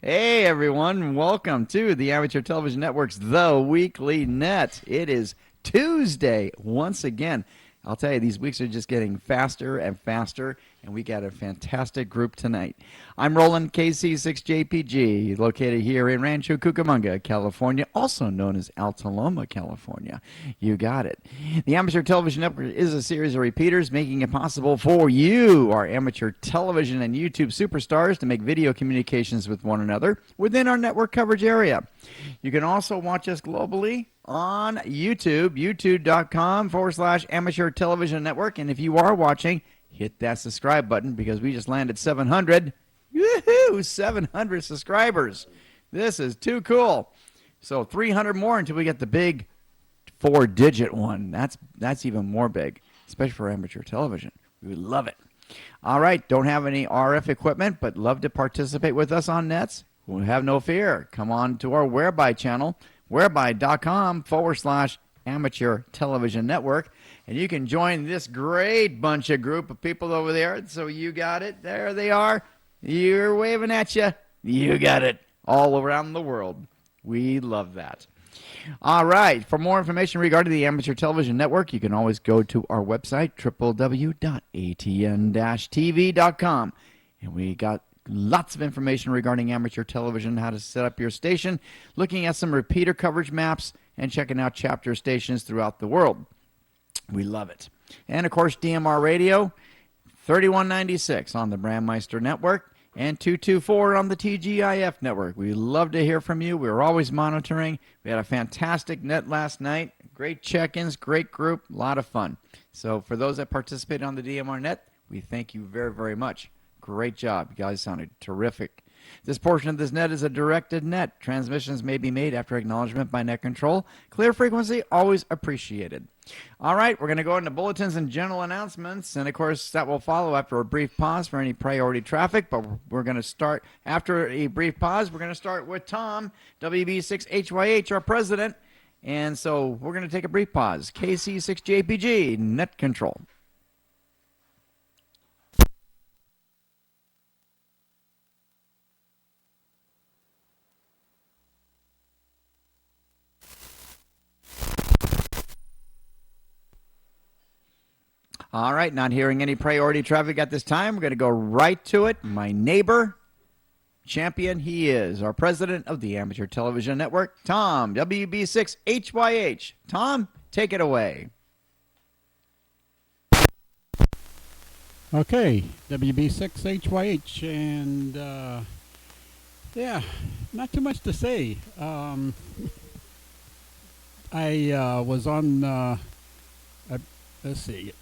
Hey everyone, welcome to the Amateur Television Network's The Weekly Net. It is Tuesday once again. I'll tell you, these weeks are just getting faster and faster, and we got a fantastic group tonight. I'm Roland KC6JPG, located here in Rancho Cucamonga, California, also known as Altaloma, California. You got it. The Amateur Television Network is a series of repeaters making it possible for you, our amateur television and YouTube superstars, to make video communications with one another within our network coverage area. You can also watch us globally on YouTube, youtube.com/amateur television network. And if you are watching, hit that subscribe button because we just landed 700. Woohoo! 700 subscribers. This is too cool. So 300 more until we get the big 4-digit one. That's even more big, especially for amateur television. We love it. All right, don't have any RF equipment, but love to participate with us on nets. We'll have no fear. Come on to our Whereby channel, whereby.com/amateur television network, and you can join this great bunch of group of people over there. So you got it. There they are. You're waving at you. You got it. All around the world. We love that. All right. For more information regarding the Amateur Television Network, you can always go to our website, www.atn-tv.com. And we got lots of information regarding amateur television, how to set up your station, looking at some repeater coverage maps, and checking out chapter stations throughout the world. We love it. And, of course, DMR Radio, 3196 on the Brandmeister Network, and 224 on the TGIF network. We love to hear from you. We're always monitoring. We had a fantastic net last night. Great check-ins, great group, a lot of fun. So for those that participated on the DMR net, we thank you very, very much. Great job. You guys sounded terrific. This portion of this net is a directed net. Transmissions may be made after acknowledgement by net control. Clear frequency, always appreciated. All right, we're going to go into bulletins and general announcements, and of course that will follow after a brief pause for any priority traffic, but we're going to start after a brief pause. We're going to start with Tom, WB6HYH, our president, and so we're going to take a brief pause. KC6JPG, net control. All right, not hearing any priority traffic at this time. We're going to go right to it. My neighbor, champion he is, our president of the Amateur Television Network, Tom, WB6HYH. Tom, take it away. Okay, WB6HYH, and yeah, not too much to say. I was on, let's see,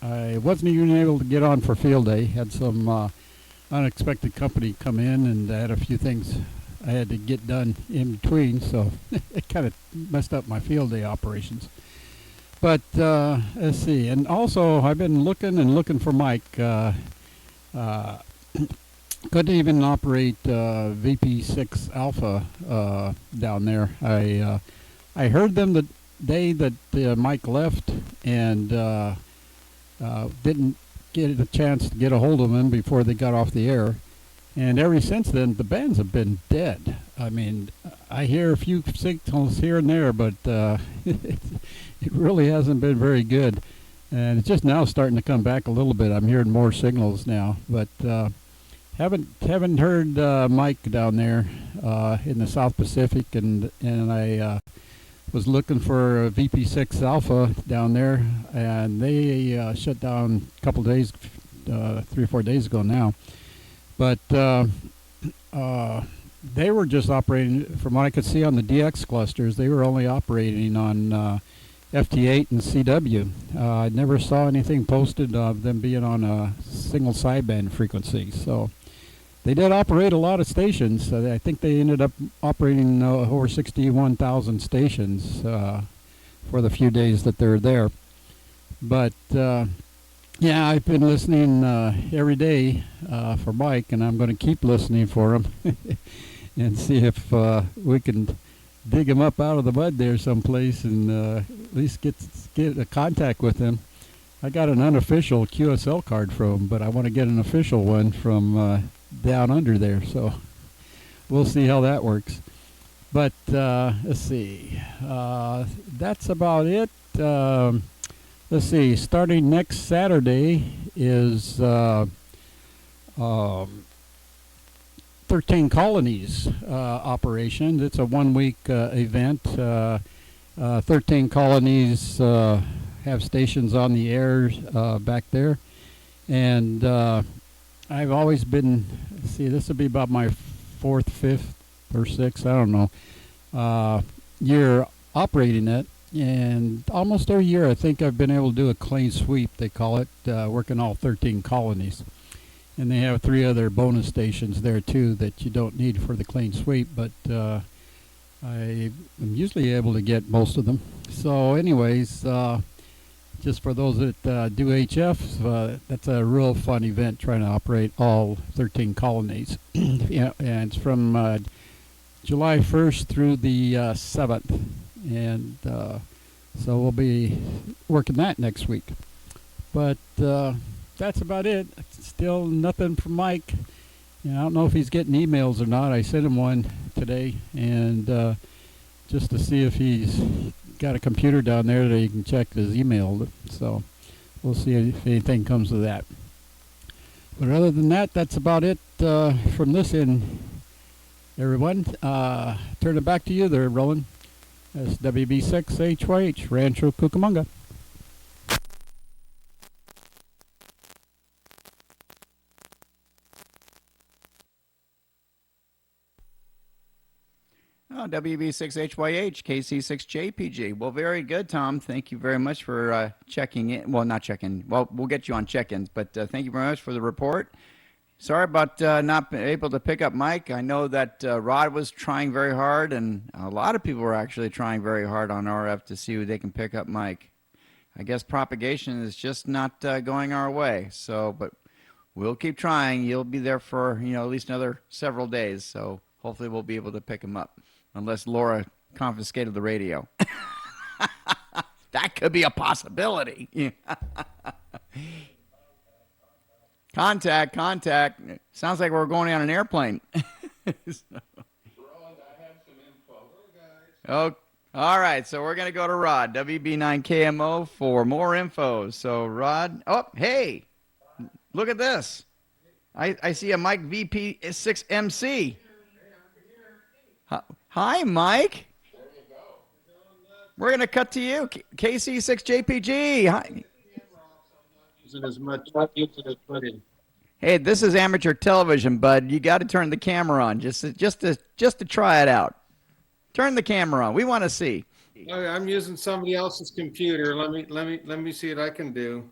I wasn't even able to get on for field day. Had some unexpected company come in, and I had a few things I had to get done in between, so it kind of messed up my field day operations. But let's see, and also I've been looking for Mike. Couldn't even operate VP6 Alpha down there. I heard them the day that Mike left, and didn't get a chance to get a hold of him before they got off the air. And ever since then, the bands have been dead. I mean, I hear a few signals here and there, but it really hasn't been very good. And it's just now starting to come back a little bit. I'm hearing more signals now, but haven't heard Mike down there in the South Pacific, and I was looking for a VP6 Alpha down there, and they shut down a couple days, 3 or 4 days ago now. But they were just operating, from what I could see on the DX clusters, they were only operating on FT8 and CW. I never saw anything posted of them being on a single sideband frequency. So they did operate a lot of stations. I think they ended up operating over 61,000 stations for the few days that they're there. But yeah, I've been listening every day for Mike, and I'm going to keep listening for him and see if we can dig him up out of the mud there someplace and at least get a contact with him. I got an unofficial QSL card from him, but I want to get an official one from down under there. So we'll see how that works. But let's see. That's about it. Let's see. Starting next Saturday is 13 Colonies operation. It's a 1-week event. 13 Colonies have stations on the air back there. And I've always been, see, this will be about my 4th, 5th, or 6th, I don't know, year operating it. And almost every year I think I've been able to do a clean sweep, they call it, working all 13 colonies. And they have 3 other bonus stations there too that you don't need for the clean sweep, but I am usually able to get most of them. So anyways, just for those that do HF, that's a real fun event trying to operate all 13 colonies. Yeah, and it's from July 1st through the 7th. And so we'll be working that next week. But that's about it. Still nothing from Mike. I don't know if he's getting emails or not. I sent him one today, and just to see if he's got a computer down there that he can check his email. So we'll see if anything comes of that. But other than that, that's about it from this end, everyone. Turn it back to you there, Roland. That's WB6HYH, Rancho Cucamonga. Oh, WB6HYH, KC6JPG. Well, very good, Tom. Thank you very much for checking in. Well, not checking. Well, we'll get you on check-ins, but thank you very much for the report. Sorry about not being able to pick up Mike. I know that Rod was trying very hard, and a lot of people were actually trying very hard on RF to see who they can pick up Mike. I guess propagation is just not going our way. So, but we'll keep trying. You'll be there for at least another several days. So hopefully we'll be able to pick him up, unless Laura confiscated the radio. That could be a possibility. Contact. Sounds like we're going on an airplane. Oh, all right. So we're going to go to Rod, WB9KMO, for more info. So, Rod, oh, hey, look at this. I see a Mike VP6MC. Hi, Mike. We're going to cut to you. KC6JPG. Hi. As much footage. Hey, this is amateur television, bud. You got to turn the camera on just to try it out. Turn the camera on. We want to see. Okay, I'm using somebody else's computer. Let me see what I can do.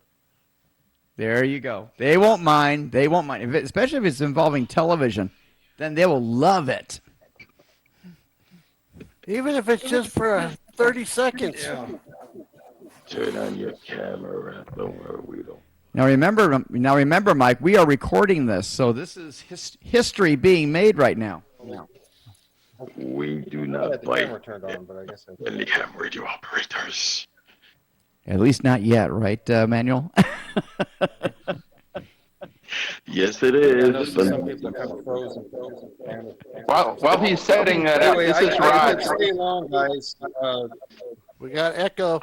There you go. They won't mind. They won't mind, especially if it's involving television. Then they will love it. Even if it's just for 30 seconds. Yeah. Turn on your camera. Don't worry, we don't. Now remember, Mike, we are recording this, so this is history being made right now. We do not bite any ham radio operators. At least not yet, right, Manuel? Yes, it is. While he's setting that up, this is Rod. Stay long, guys. We got echo.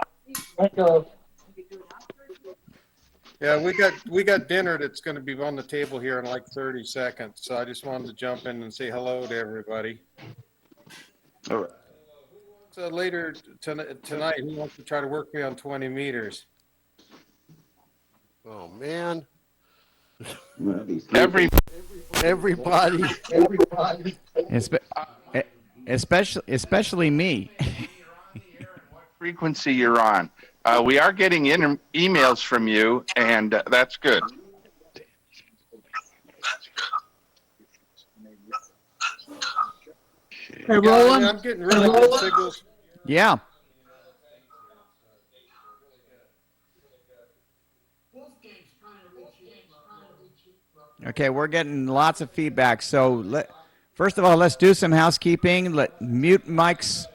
Yeah, we got dinner that's going to be on the table here in like 30 seconds. So I just wanted to jump in and say hello to everybody. All right. So later tonight, who wants to try to work me on 20 meters? Oh man. Everybody. Especially me. Frequency you're on. We are getting emails from you, and that's good. Hey, Roland. I'm getting really good signals. Yeah. Okay, we're getting lots of feedback. So first of all, let's do some housekeeping. Mute mics.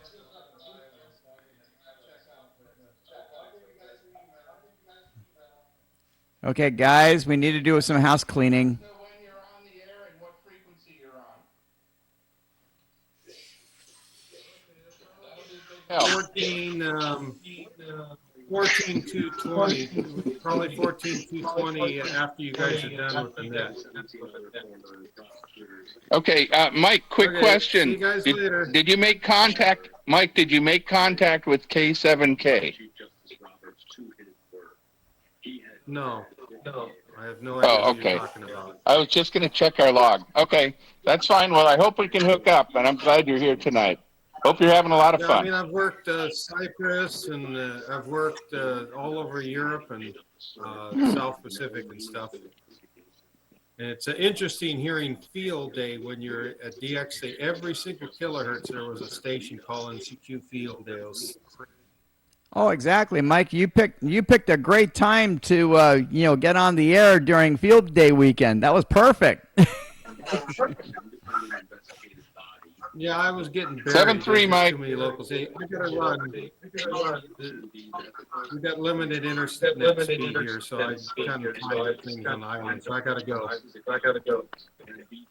Okay, guys, we need to do some house cleaning. So when you're on the air and what frequency you're on? 14, 14,220, probably 14,220 after you guys are done with the net. Okay, Mike, quick Okay, question. see you guys later. Did you make contact, Mike, did you make contact with K7K? No, I have no idea Oh, what you're okay. talking about. I was just going to check our log. Okay, that's fine. Well, I hope we can hook up, and I'm glad you're here tonight. Hope you're having a lot of Yeah, I fun. mean, I've worked Cyprus and I've worked all over Europe and South Pacific and stuff. And it's interesting hearing field day when you're at DXA. Every single kilohertz, there was a station calling CQ field day. It was Oh, exactly, Mike. You picked a great time to get on the air during Field Day weekend. That was perfect. Yeah, I was getting buried. 7-3, There's just Mike. too many locals. Hey, we gotta run. We got limited internet speed here, so I kind of tied up things on the island. So I gotta go.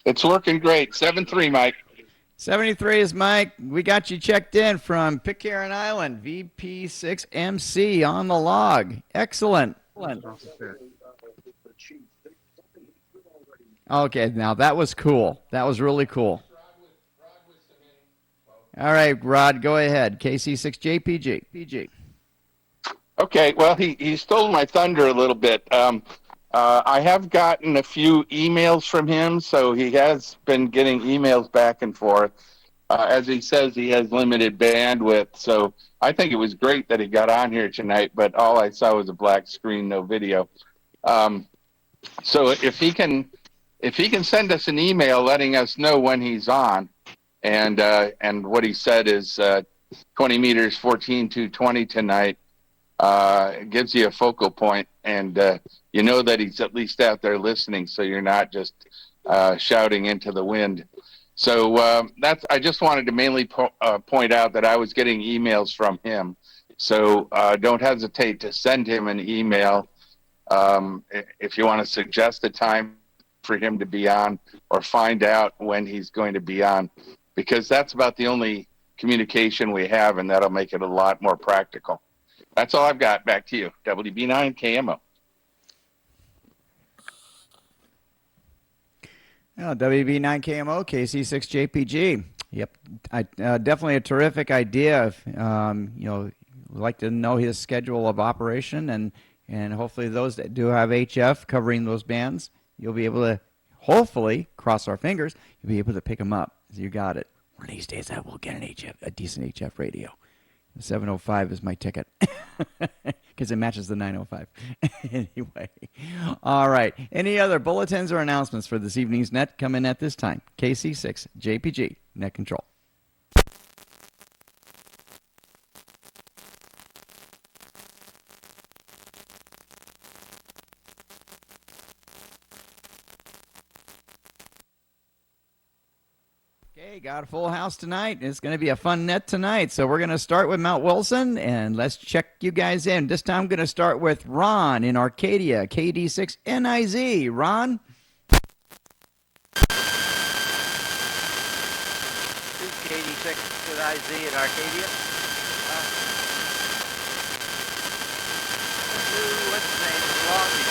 It's working great. 7-3, Mike. 73 is Mike. We got you checked in from Pitcurran Island, VP6MC on the log. Excellent. Okay, now that was cool. That was really cool. All right, Rod, go ahead. KC6JPG. PG. Okay, well, he stole my thunder a little bit. I have gotten a few emails from him, so he has been getting emails back and forth. As he says, he has limited bandwidth, so I think it was great that he got on here tonight, but all I saw was a black screen, no video. So if he can send us an email letting us know when he's on, and what he said is 20 meters, 14,220 tonight. It gives you a focal point, and you know that he's at least out there listening, so you're not just shouting into the wind. So I just wanted to mainly point out that I was getting emails from him. So don't hesitate to send him an email if you want to suggest a time for him to be on or find out when he's going to be on, because that's about the only communication we have, and that'll make it a lot more practical. That's all I've got. Back to you. WB9 KMO. WB9KMO, KC6JPG. Yep, definitely a terrific idea. We'd like to know his schedule of operation, and hopefully those that do have HF covering those bands, you'll be able to, hopefully, cross our fingers, you'll be able to pick them up. You got it. One of these days I will get a decent HF radio. The 705 is my ticket because it matches the 905. Anyway, all right. Any other bulletins or announcements for this evening's net coming at this time? KC6 JPG Net Control. Okay, got a full house tonight. It's going to be a fun net tonight. So we're going to start with Mount Wilson, and let's check you guys in. This time I'm going to start with Ron in Arcadia, KD6NIZ. Ron? KD6NIZ in Arcadia. What's the name? Long Beach.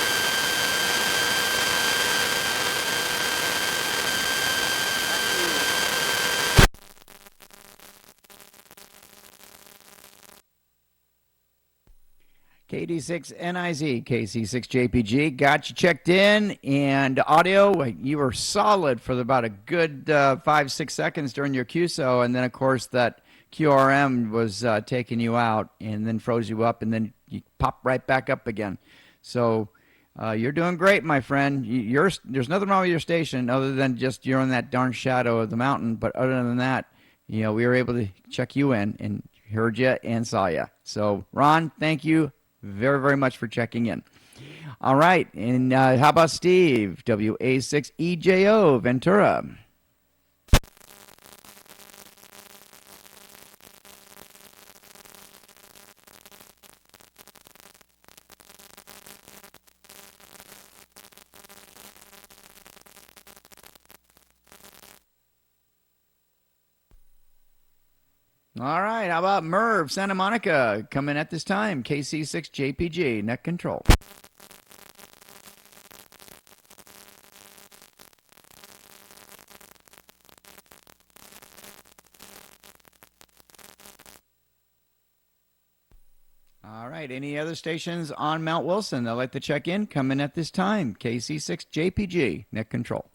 KD6NIZ, KC6JPG, got you checked in, and audio, you were solid for about a good 5-6 seconds during your QSO, and then of course that QRM was taking you out and then froze you up, and then you pop right back up again. So you're doing great, my friend. There's nothing wrong with your station other than just you're in that darn shadow of the mountain, but other than that, we were able to check you in and heard you and saw you. So Ron, thank you very, very much for checking in. All right, and how about Steve, WA6EJO, Ventura? All right. How about Merv, Santa Monica, coming at this time? KC6JPG, net control. All right. Any other stations on Mount Wilson that'd like to check in? Coming at this time. KC6JPG, net control.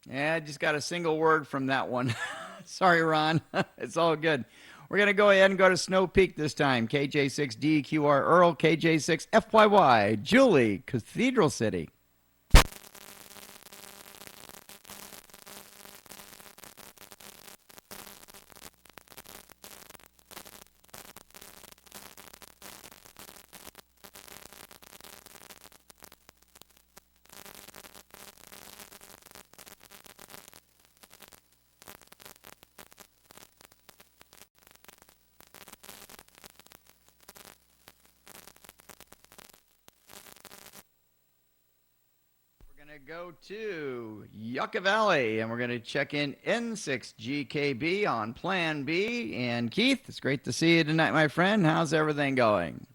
Yeah, I just got a single word from that one. Sorry, Ron. It's all good. We're going to go ahead and go to Snow Peak this time. KJ6DQR Earl, KJ6FYY, Julie, Cathedral City. Go to Yucca Valley, and we're going to check in N6GKB on Plan B. And Keith, it's great to see you tonight, my friend. How's everything going?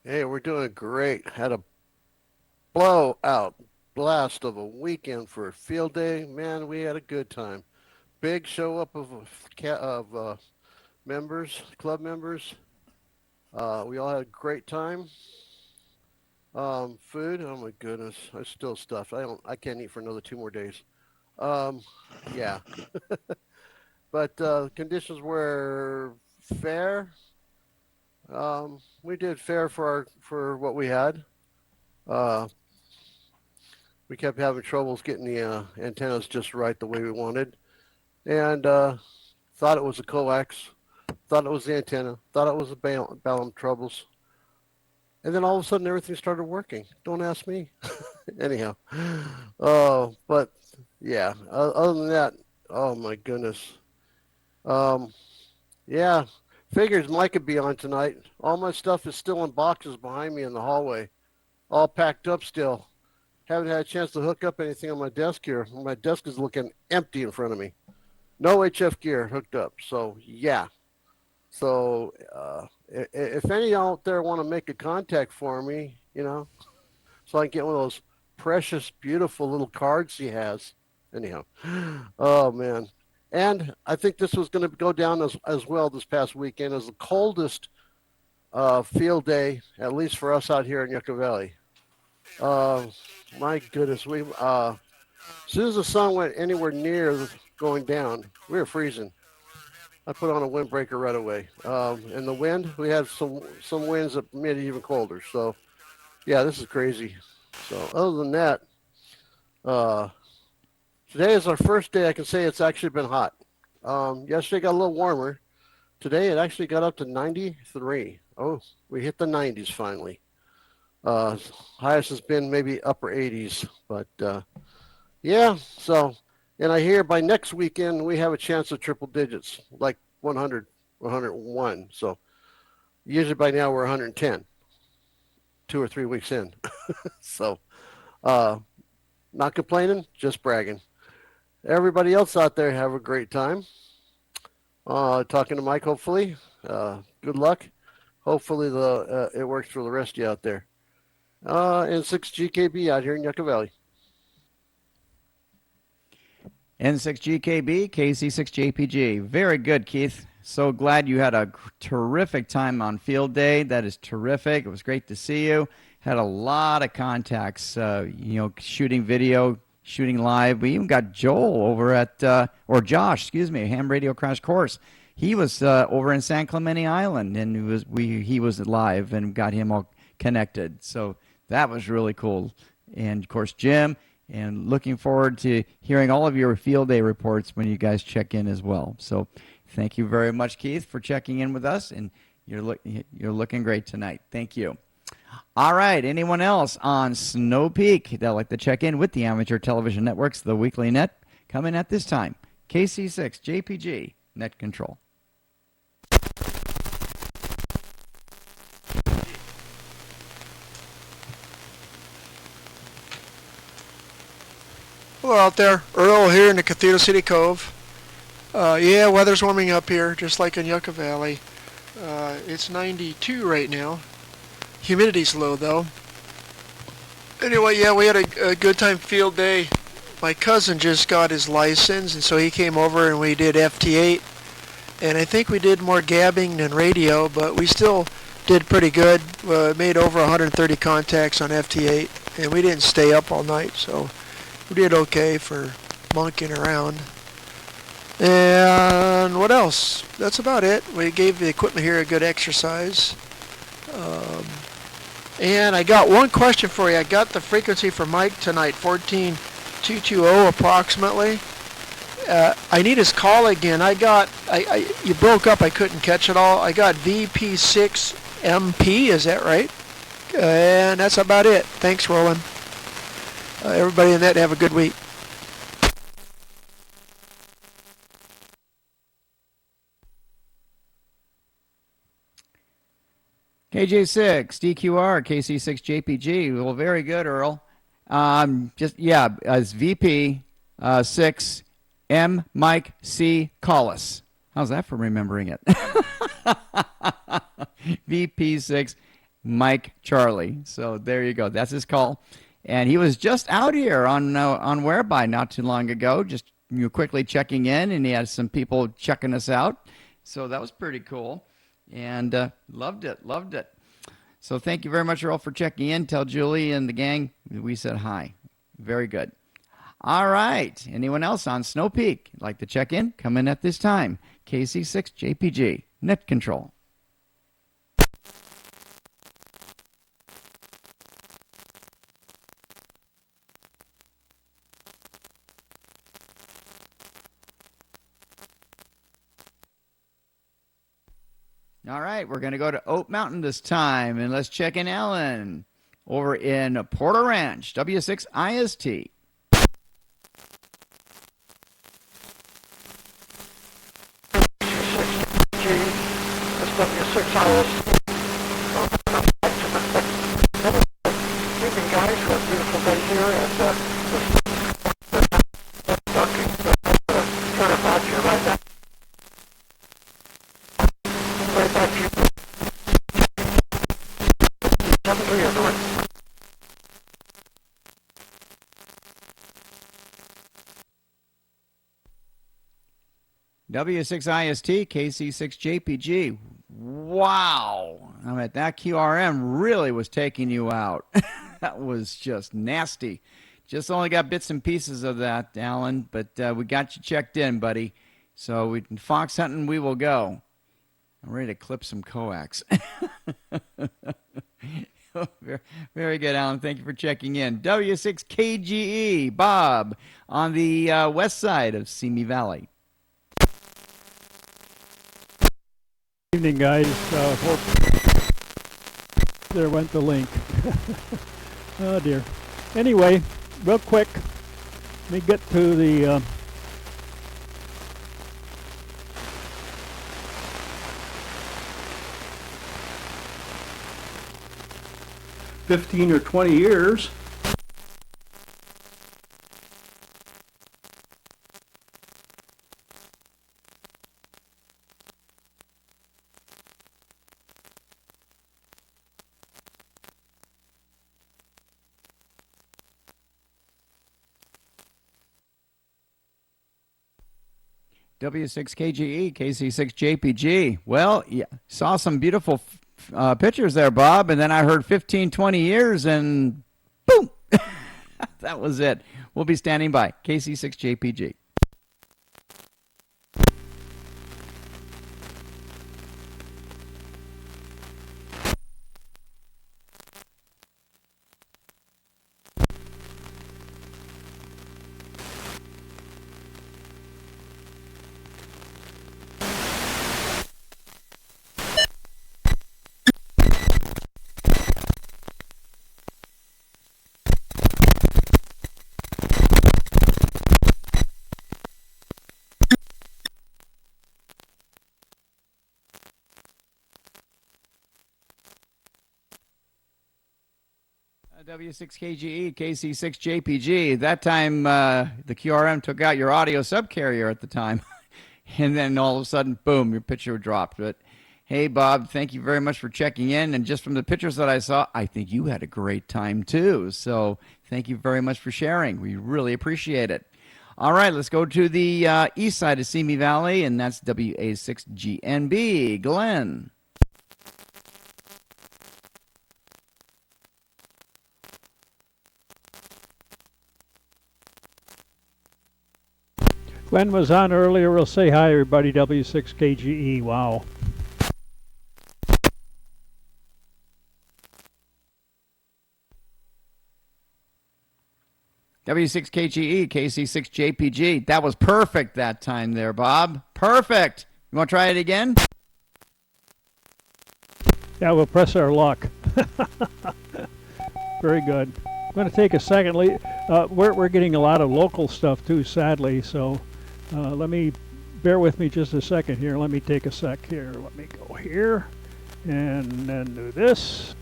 Hey, we're doing great. Had a blowout blast of a weekend for field day. Man, we had a good time. Big show up of members, club members. We all had a great time. Food, oh my goodness, I'm still stuffed. I can't eat for another 2 more days. Yeah. But conditions were fair. We did fair for what we had. We kept having troubles getting the antennas just right the way we wanted, and thought it was a coax, thought it was the antenna, thought it was the balun troubles. And then all of a sudden, everything started working. Don't ask me. Anyhow. Oh, but yeah, other than that, oh my goodness. Yeah, figures Mike could be on tonight. All my stuff is still in boxes behind me in the hallway, all packed up still. Haven't had a chance to hook up anything on my desk here. My desk is looking empty in front of me. No HF gear hooked up. So, yeah. So, if any out there want to make a contact for me, so I can get one of those precious, beautiful little cards he has. Anyhow, oh man. And I think this was going to go down as well this past weekend as the coldest field day, at least for us out here in Yucca Valley. My goodness, as soon as the sun went anywhere near going down, we were freezing. I put on a windbreaker right away. And the wind, we had some winds that made it even colder. So, yeah, this is crazy. So, other than that, today is our first day I can say it's actually been hot. Yesterday got a little warmer. Today it actually got up to 93. Oh, we hit the 90s finally. Highest has been maybe upper 80s. But, yeah, so... And I hear by next weekend, we have a chance of triple digits, like 100, 101. So usually by now we're 110, 2 or 3 weeks in. So not complaining, just bragging. Everybody else out there, have a great time. Talking to Mike, hopefully. Good luck. Hopefully it works for the rest of you out there. And 6GKB out here in Yucca Valley. N6GKB, KC6JPG. Very good, Keith. So glad you had a terrific time on field day. That is terrific. It was great to see you. Had a lot of contacts, shooting video, shooting live. We even got Joel over at, or Josh, Ham Radio Crash Course. He was over in San Clemente Island, and he was live and got him all connected. So that was really cool. And, of course, Jim. And looking forward to hearing all of your field day reports when you guys check in as well. So Thank you very much, Keith, for checking in with us, and you're looking great tonight. Thank you. All right, anyone else on Snow Peak that'd like to check in with the Amateur Television Networks, the Weekly Net, coming at this time. KC6 JPG Net Control. Hello out there. Earl here in the Cathedral City Cove. Yeah, weather's warming up here, just like in Yucca Valley. It's 92 right now. Humidity's low, though. Anyway, yeah, we had a good time field day. My cousin just got his license, and so he came over and we did FT8. And I think we did more gabbing than radio, but we still did pretty good. Made over 130 contacts on FT8, and we didn't stay up all night, so we did okay for monkeying around. And what else? That's about it. We gave the equipment here a good exercise. And I got one question for you. I got the frequency for Mike tonight, 14220 approximately. I need his call again. You broke up. I couldn't catch it all. I got VP6MP. Is that right? And that's about it. Thanks, Roland. Everybody in that, have a good week. KJ6 DQR KC6 JPG. Well, very good, Earl. As VP 6 M Mike C Collis. How's that for remembering it? VP 6 Mike Charlie. So there you go. That's his call. And he was just out here on Whereby not too long ago, just quickly checking in, and he had some people checking us out. So that was pretty cool, and loved it. So thank you very much, Earl, for checking in. Tell Julie and the gang we said hi. Very good. All right. Anyone else on Snow Peak like to check in? Come in at this time. KC6 JPG Net Control. All right, we're going to go to Oak Mountain this time, and let's check in Alan over in Porter Ranch, W6 IST. W6 IST, KC6 JPG. Wow. I mean, that QRM really was taking you out. That was just nasty. Just only got bits and pieces of that, Alan, but we got you checked in, buddy. So fox hunting we will go. I'm ready to clip some coax. Very good, Alan. Thank you for checking in. W6KGE, Bob, on the west side of Simi Valley. Evening, guys. Hope there went the link. Oh dear. Anyway, real quick, let me get to the 15 or 20 years. W6KGE, KC6 JPG. Well, yeah, saw some beautiful pictures there, Bob, and then I heard 15, 20 years, and boom, that was it. We'll be standing by. KC6 JPG. W6KGE, KC6JPG. That time, the QRM took out your audio subcarrier at the time. And then all of a sudden, boom, your picture dropped. But hey, Bob, thank you very much for checking in. And just from the pictures that I saw, I think you had a great time too. So thank you very much for sharing. We really appreciate it. All right, let's go to the east side of Simi Valley, and that's WA6GNB. Glenn. Glenn was on earlier. We'll say hi, everybody. W6KGE. Wow. W6KGE, KC6JPG. That was perfect that time there, Bob. Perfect. You want to try it again? Yeah, we'll press our luck. Very good. I'm going to take a second. We're getting a lot of local stuff too, sadly. So bear with me just a second here. Let me take a sec here. Let me go here and then do this.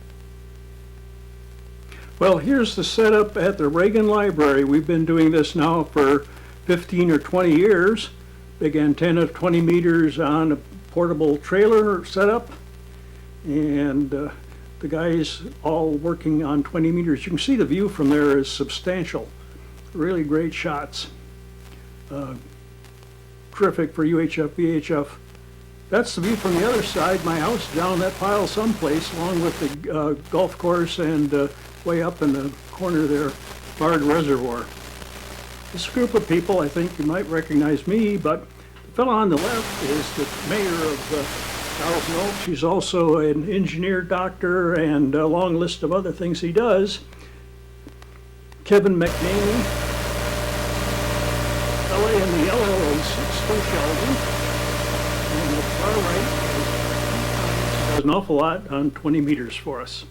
Well, here's the setup at the Reagan Library. We've been doing this now for 15 or 20 years. Big antenna, 20 meters on a portable trailer setup. And the guys all working on 20 meters. You can see the view from there is substantial. Really great shots. Terrific for UHF, VHF. That's the view from the other side. My house down that pile someplace, along with the golf course and way up in the corner there, Bard Reservoir. This group of people, I think you might recognize me, but the fellow on the left is the mayor of Thousand Oaks. He's also an engineer, doctor, and a long list of other things he does. Kevin McNamee. LA in the yellow is Stu Sheldon. And the far right does an awful lot on 20 meters for us.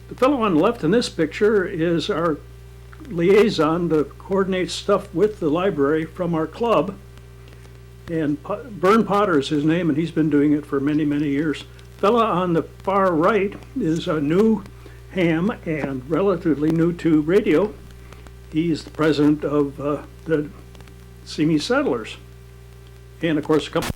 The fellow on the left in this picture is our liaison to coordinate stuff with the library from our club. And Vern Potter is his name, and he's been doing it for many, many years. The fellow on the far right is a new ham and relatively new to radio. He's the president of the Simi Settlers. And of course, a couple.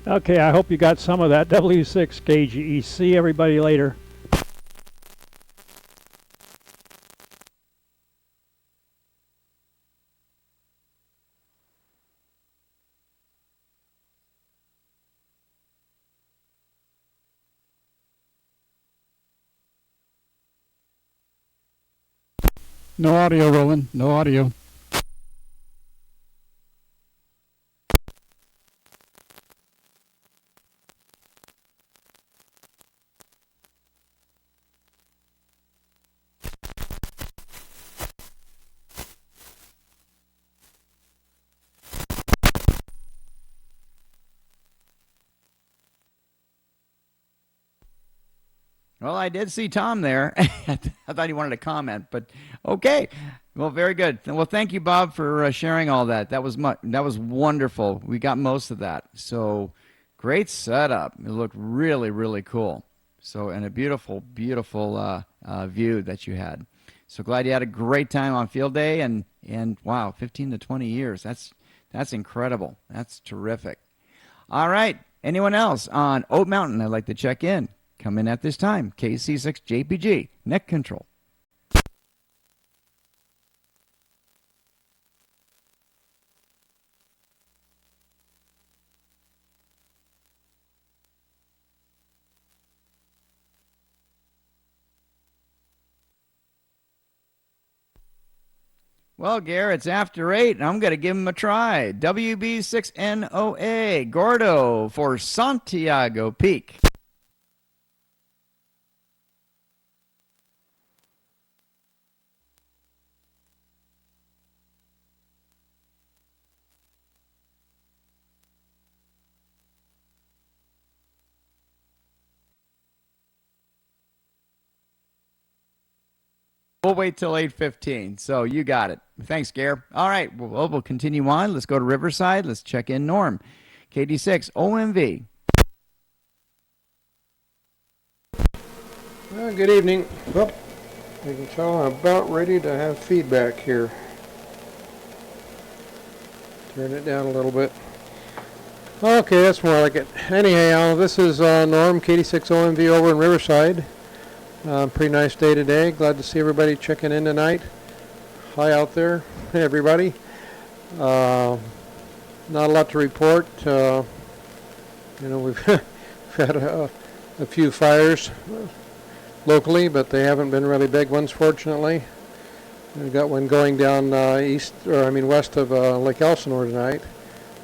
Okay, I hope you got some of that. W6KGE. See everybody later. No audio, Roland. No audio. Well, I did see Tom there. I thought he wanted to comment, but okay. Well, very good. Well, thank you, Bob, for sharing all that. That was wonderful. We got most of that. So great setup. It looked really, really cool. So, and a beautiful, beautiful view that you had. So glad you had a great time on field day, and wow, 15 to 20 years. That's incredible. That's terrific. All right. Anyone else on Oat Mountain? I'd like to check in. Come in at this time. KC6JPG, Net Control. Well, Gare, it's after 8, and I'm going to give him a try. WB6NOA, Gordo for Santiago Peak. We'll wait till 8:15. So you got it. Thanks, Gare. All right. Well, we'll continue on. Let's go to Riverside. Let's check in Norm. KD6 OMV. Well, good evening. Well, you can tell I'm about ready to have feedback here. Turn it down a little bit. Okay, that's more like it. Anyhow, this is Norm, KD6 OMV over in Riverside. Pretty nice day today. Glad to see everybody checking in tonight. Hi out there, everybody. Not a lot to report. We've had a few fires locally, but they haven't been really big ones, fortunately. We've got one going down west of Lake Elsinore tonight.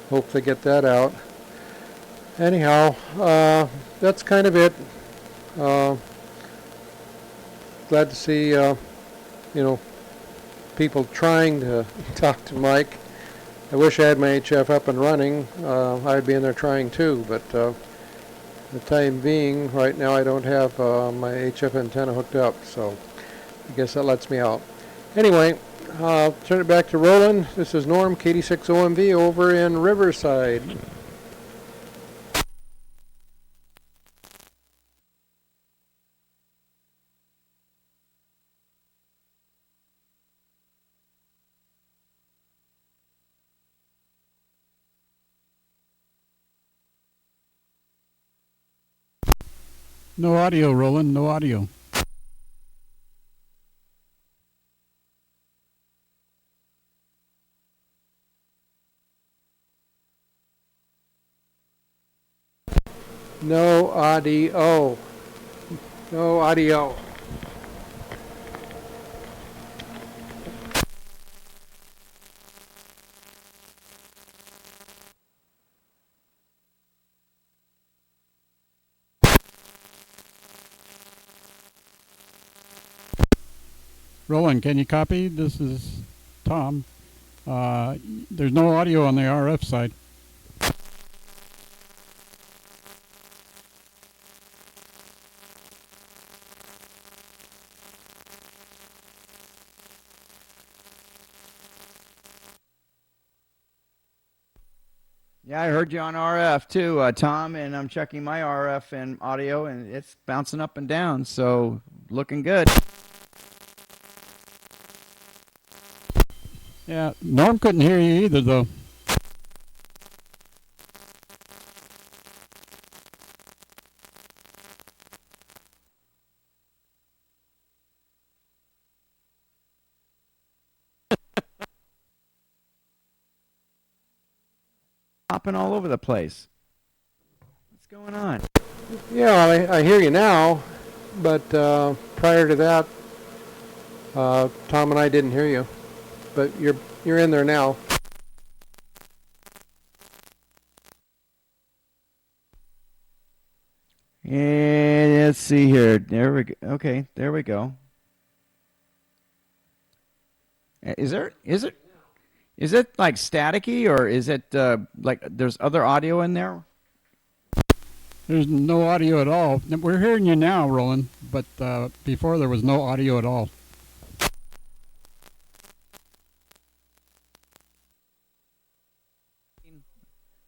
Hope they get that out. Anyhow, that's kind of it. Glad to see, people trying to talk to Mike. I wish I had my HF up and running. I'd be in there trying too, but the time being, right now I don't have my HF antenna hooked up, so I guess that lets me out. Anyway, I'll turn it back to Roland. This is Norm, KD6 OMV over in Riverside. No audio, Roland. No audio. No audio. No audio. Roland, can you copy? This is Tom. There's no audio on the RF side. Yeah, I heard you on RF too, Tom, and I'm checking my RF and audio, and it's bouncing up and down, so looking good. Yeah, Norm couldn't hear you either, though. Hopping all over the place. What's going on? Yeah, I hear you now, but prior to that, Tom and I didn't hear you. But you're in there now. And let's see here. There we go. Okay, there we go. Is it like staticky, or is it like there's other audio in there? There's no audio at all. We're hearing you now, Roland, but before there was no audio at all.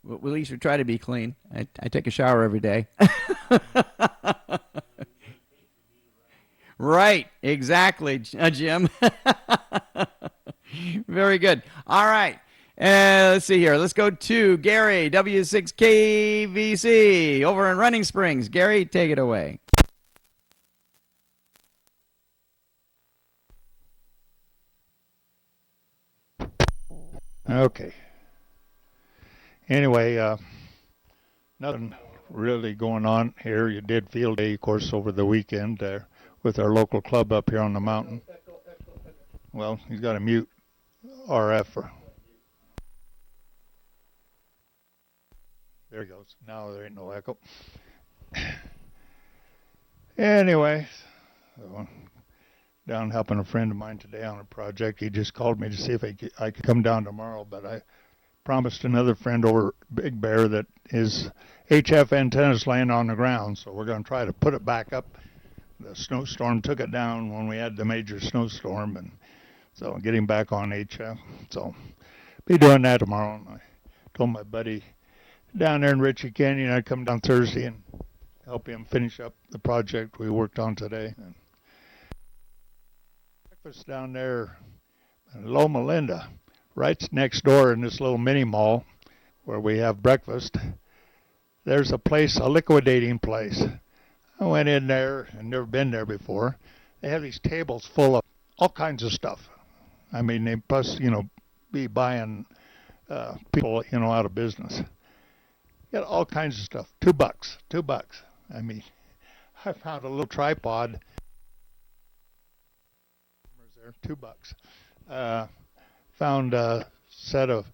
Well, at least we try to be clean. I take a shower every day. Right, exactly, Jim. Very good. All right. Let's see here. Let's go to Gary, W6KVC, over in Running Springs. Gary, take it away. Okay. Anyway, nothing really going on here. You did field day, of course, over the weekend there with our local club up here on the mountain. Well, he's got to mute RF. There he goes. Now there ain't no echo. Anyway, so down helping a friend of mine today on a project. He just called me to see if I could come down tomorrow, but I promised another friend over Big Bear that his HF antenna's laying on the ground, so we're going to try to put it back up the snowstorm took it down when we had the major snowstorm, and so getting back on HF. So be doing that tomorrow. And I told my buddy down there in Ritchie Canyon I'd come down Thursday and help him finish up the project we worked on today. And breakfast down there in Loma Linda, right next door in this little mini mall where we have breakfast. There's a place, a liquidating place. I went in there and never been there before. They have these tables full of all kinds of stuff. I mean, they plus, be buying people, out of business. Got all kinds of stuff. $2. I mean, I found a little tripod. There, $2. Found a set of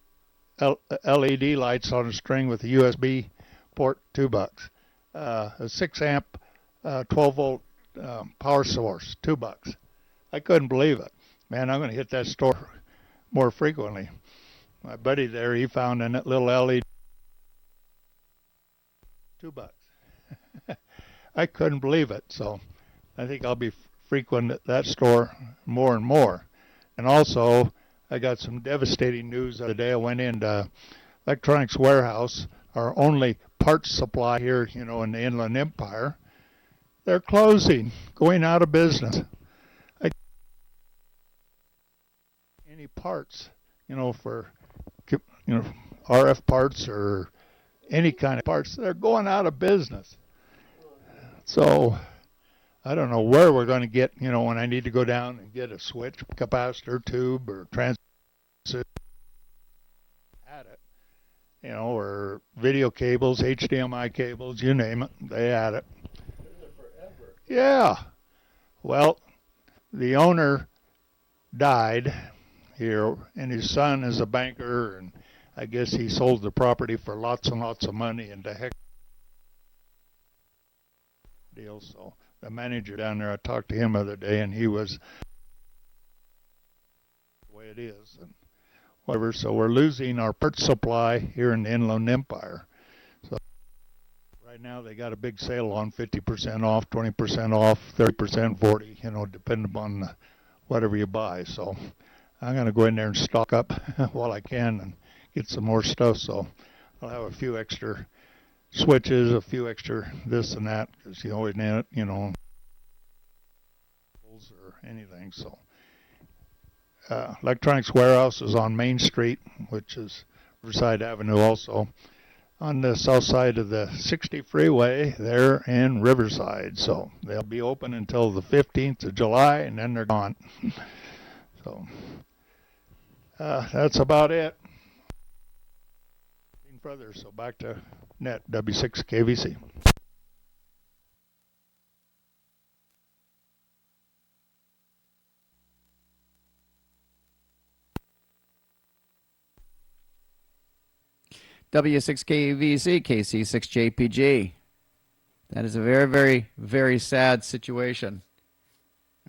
LED lights on a string with a USB port, $2. A 6-amp, 12-volt power source, $2. I couldn't believe it. Man, I'm going to hit that store more frequently. My buddy there, he found a little LED, $2. I couldn't believe it. So I think I'll be frequent that store more and more. And also, I got some devastating news the other day. I went into Electronics Warehouse, our only parts supply here, in the Inland Empire. They're closing, going out of business. Any parts, for, RF parts or any kind of parts, they're going out of business. So I don't know where we're going to get, when I need to go down and get a switch, capacitor, tube, or transistor. Had it, or video cables, HDMI cables, you name it, they had it. Yeah. Well, the owner died here, and his son is a banker, and I guess he sold the property for lots and lots of money, and the heck deal. So the manager down there, I talked to him the other day, and he was the way it is, and whatever. So we're losing our parts supply here in the Inland Empire. So right now they got a big sale on 50% off, 20% off, 30%, 40%, depending upon whatever you buy. So I'm going to go in there and stock up while I can and get some more stuff. So I'll have a few extra switches, a few extra this and that, because you always need it, or anything. So Electronics Warehouse is on Main Street, which is Riverside Avenue also, on the south side of the 60 freeway there in Riverside. So they'll be open until the 15th of July, and then they're gone. So that's about it. Further, so back to net W6 KVC. W6KVC, KC6JPG. That is a very, very, very sad situation.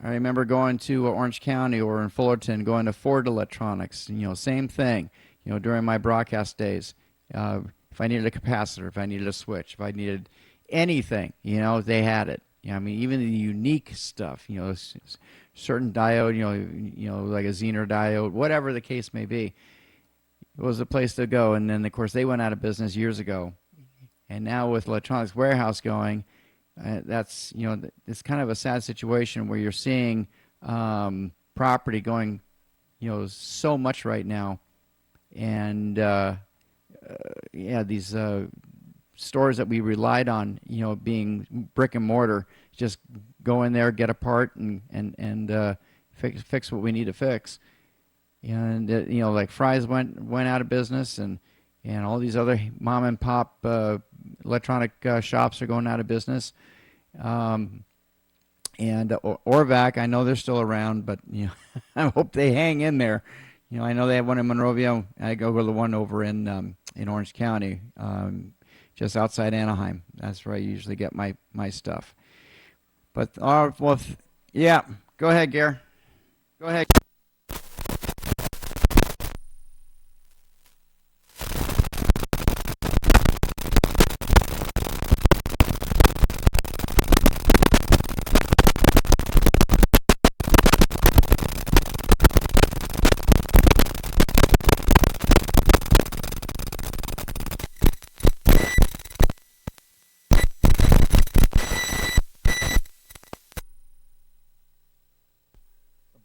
I remember going to Orange County or in Fullerton, going to Ford Electronics, same thing, during my broadcast days. If I needed a capacitor, if I needed a switch, if I needed anything, they had it. Even the unique stuff, certain diode, like a Zener diode, whatever the case may be, it was a place to go. And then, of course, they went out of business years ago. And now with Electronics Warehouse going, that's, it's kind of a sad situation where you're seeing property going, so much right now. And, these stores that we relied on, being brick and mortar, just go in there, get a part, and fix what we need to fix. And like Fry's went out of business, and all these other mom and pop electronic shops are going out of business. And Orvac, I know they're still around, but I hope they hang in there. I know they have one in Monrovia. I go to the one over in Orange County, just outside Anaheim. That's where I usually get my stuff. But yeah, go ahead, Gare. Go ahead.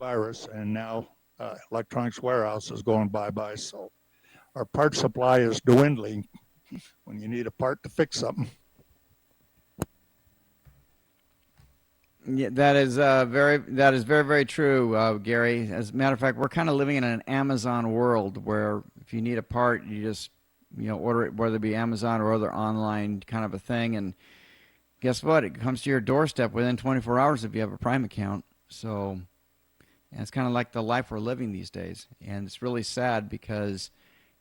virus, and now electronics warehouse is going bye-bye. So our part supply is dwindling when you need a part to fix something. Yeah, that is very true, Gary. As a matter of fact, we're kind of living in an Amazon world where if you need a part, you just order it, whether it be Amazon or other online kind of a thing, and guess what? It comes to your doorstep within 24 hours if you have a Prime account. So it's kind of like the life we're living these days, and it's really sad because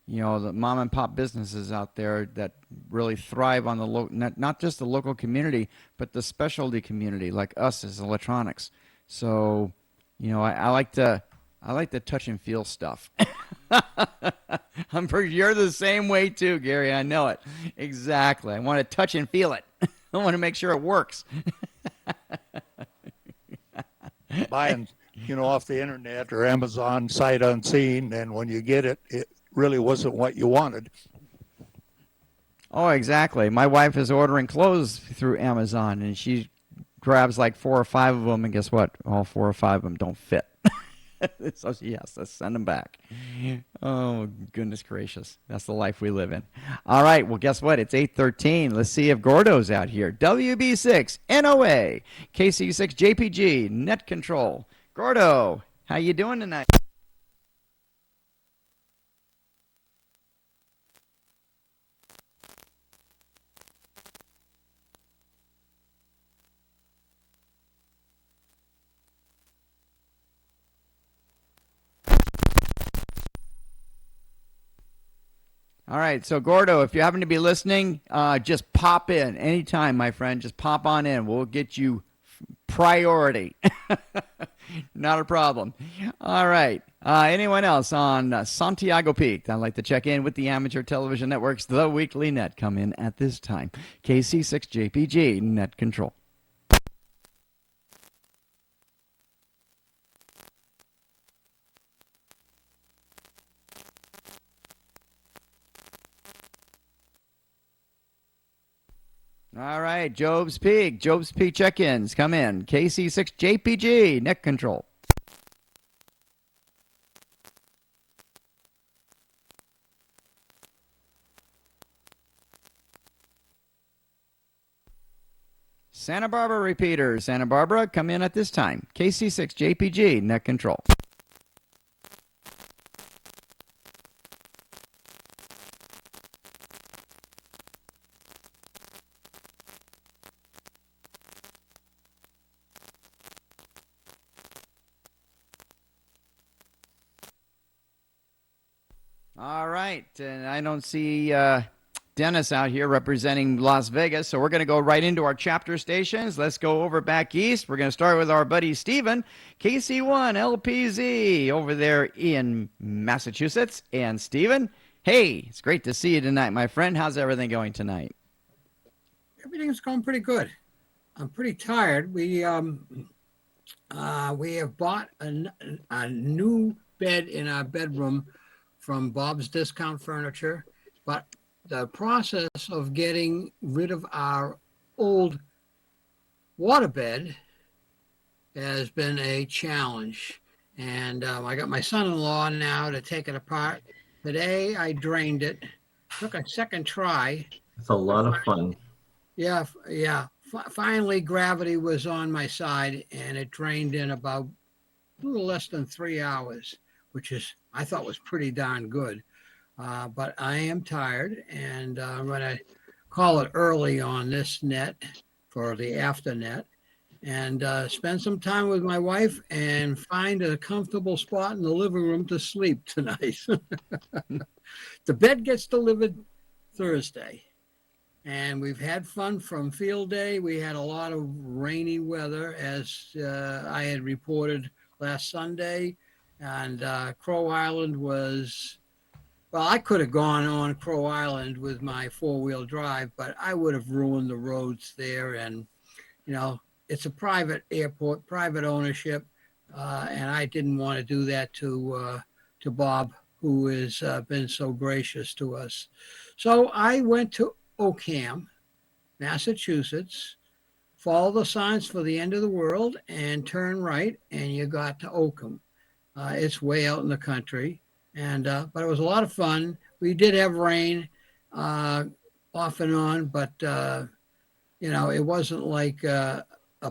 the mom and pop businesses out there that really thrive on the not just the local community, but the specialty community like us as electronics. So, I like to touch and feel stuff. I'm pretty you're the same way too, Gary. I know it exactly. I want to touch and feel it. I want to make sure it works. Buying, off the internet or Amazon sight unseen, and when you get it, it really wasn't what you wanted. Oh, exactly. My wife is ordering clothes through Amazon, and she grabs like 4 or 5 of them, and guess what? All 4 or 5 of them don't fit. So she has to send them back. Oh, goodness gracious. That's the life we live in. All right. Well, guess what? It's 8:13. Let's see if Gordo's out here. WB6, NOA, KC6, JPG, Net Control. Gordo, how you doing tonight? All right, so Gordo, if you happen to be listening, just pop in anytime, my friend. Just pop on in. We'll get you priority. Not a problem. All right. Anyone else on Santiago Peak? I'd like to check in with the Amateur Television Network's The Weekly Net. Come in at this time. KC6JPG, Net Control. All right, Job's Peak check-ins, come in. KC6JPG, Net Control. Santa Barbara repeaters, Santa Barbara, come in at this time. KC6JPG, Net Control. All right, and I don't see Dennis out here representing Las Vegas, so we're going to go right into our chapter stations. Let's go over back east. We're going to start with our buddy Steven, KC1 LPZ over there in Massachusetts. And Steven, hey, it's great to see you tonight, my friend. How's everything going tonight? Everything's going pretty good. I'm pretty tired. We have bought a new bed in our bedroom from Bob's Discount Furniture, but the process of getting rid of our old waterbed has been a challenge. And I got my son-in-law now to take it apart. Today I drained it. Took a second try. It's a lot of fun. Yeah. Finally, gravity was on my side, and it drained in about a little less than 3 hours, which I thought was pretty darn good. But I am tired, and I'm going to call it early on this net for the after net and spend some time with my wife and find a comfortable spot in the living room to sleep tonight. The bed gets delivered Thursday, and we've had fun from field day. We had a lot of rainy weather, as I had reported last Sunday, and Crow Island was... Well, I could have gone on Crow Island with my four-wheel drive, but I would have ruined the roads there. And, it's a private airport, private ownership, and I didn't want to do that to Bob, who has been so gracious to us. So I went to Oakham, Massachusetts, follow the signs for the end of the world and turn right, and you got to Oakham. It's way out in the country, and but it was a lot of fun. We did have rain off and on, but it wasn't like a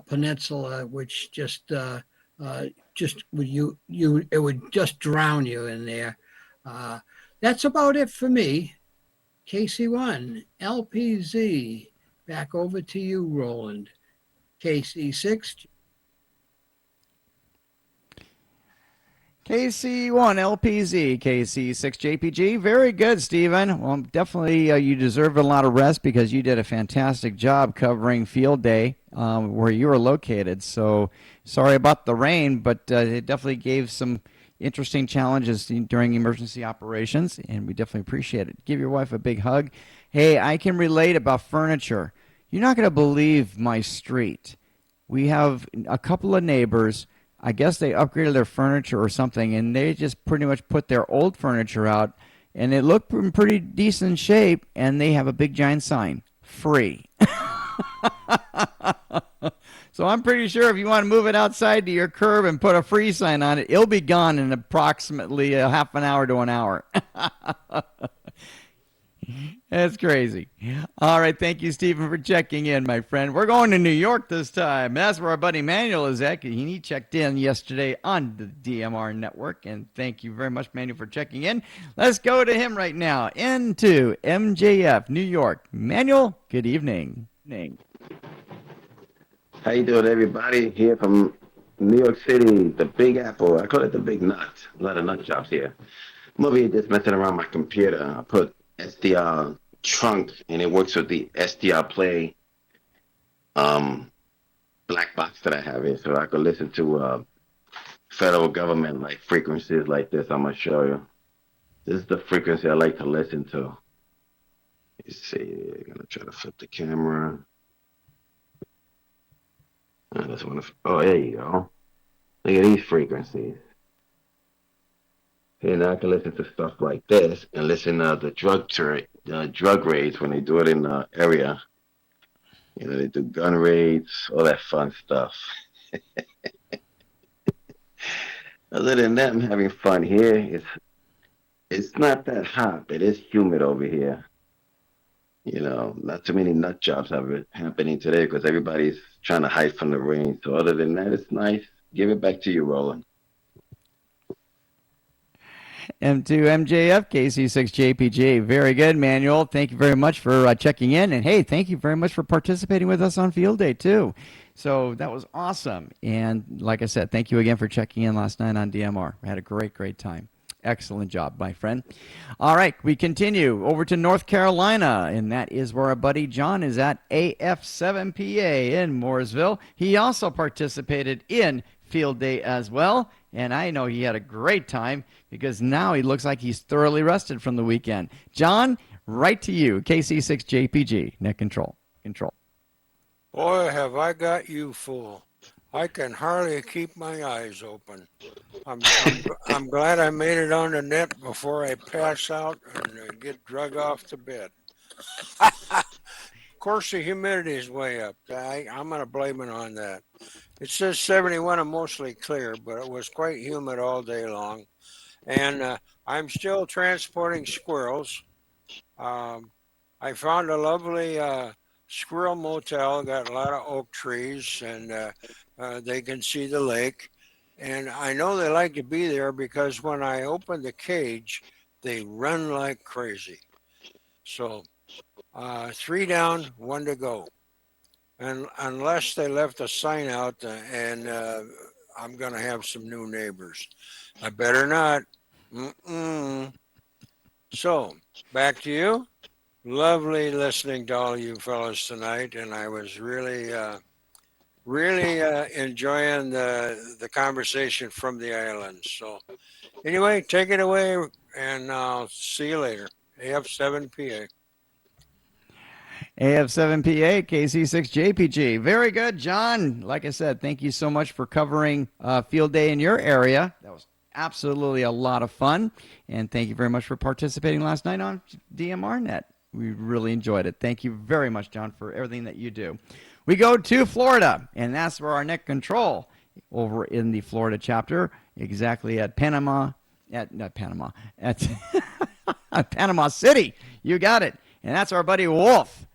peninsula, which just would it would just drown you in there. That's about it for me. KC1, LPZ, back over to you, Roland. KC6. KC1 LPZ, KC6 JPG. Very good, Stephen. Well, definitely you deserve a lot of rest because you did a fantastic job covering field day where you were located. So sorry about the rain, but it definitely gave some interesting challenges during emergency operations, and we definitely appreciate it. Give your wife a big hug. Hey, I can relate about furniture. You're not going to believe my street. We have a couple of neighbors. I guess they upgraded their furniture or something, and they just pretty much put their old furniture out, and it looked in pretty decent shape, and they have a big giant sign, free. So I'm pretty sure if you want to move it outside to your curb and put a free sign on it, it'll be gone in approximately a half an hour to an hour. That's crazy. All right, thank you, Stephen, for checking in, my friend. We're going to New York this time. That's where our buddy Manuel is at. He checked in yesterday on the DMR network, and thank you very much, Manuel, for checking in. Let's go to him right now into MJF, New York. Manuel, good evening. How you doing, everybody? Here from New York City, the Big Apple. I call it the Big Nut. A lot of nut jobs here. I'm over here just messing around my computer. I put SDR trunk, and it works with the SDR Play black box that I have here, so I could listen to federal government like frequencies like this. I'm gonna show you. This is the frequency I like to listen to. You see, I'm gonna try to flip the camera. I just want to. Oh, there you go. Look at these frequencies. And now I can listen to stuff like this and listen to the drug raids when they do it in the area. You know, they do gun raids, all that fun stuff. Other than that, I'm having fun here. It's not that hot, but it's humid over here. You know, not too many nut jobs happening today because everybody's trying to hide from the rain. So other than that, it's nice. Give it back to you, Roland. M2 MJF, KC6 JPG. Very good, Manuel. Thank you very much for checking in. And, hey, thank you very much for participating with us on Field Day, too. So that was awesome. And like I said, thank you again for checking in last night on DMR. We had a great, great time. Excellent job, my friend. All right, we continue over to North Carolina, and that is where our buddy John is at, AF7PA in Mooresville. He also participated in Field Day as well, and I know he had a great time because now he looks like he's thoroughly rested from the weekend. John, right to you, KC6JPG, net control. Boy, have I got you fool. I can hardly keep my eyes open. I'm glad I made it on the net before I pass out and get drug off to bed. Of course, the humidity is way up. I'm going to blame it on that. It says 71 and mostly clear, but it was quite humid all day long. And I'm still transporting squirrels. I found a lovely squirrel motel, got a lot of oak trees, and they can see the lake. And I know they like to be there because when I open the cage, they run like crazy. So 3 down, 1 to go. And unless they left a sign out and I'm going to have some new neighbors. I better not. So back to you. Lovely listening to all you fellas tonight. And I was really enjoying the conversation from the islands. So anyway, take it away and I'll see you later. AF7PA. AF7PA, KC6JPG. Very good, John. Like I said, thank you so much for covering Field Day in your area. That was absolutely a lot of fun. And thank you very much for participating last night on DMRNet. We really enjoyed it. Thank you very much, John, for everything that you do. We go to Florida, and that's where our net control over in the Florida chapter, exactly at Panama, not Panama, at Panama City. You got it. And that's our buddy Wolf,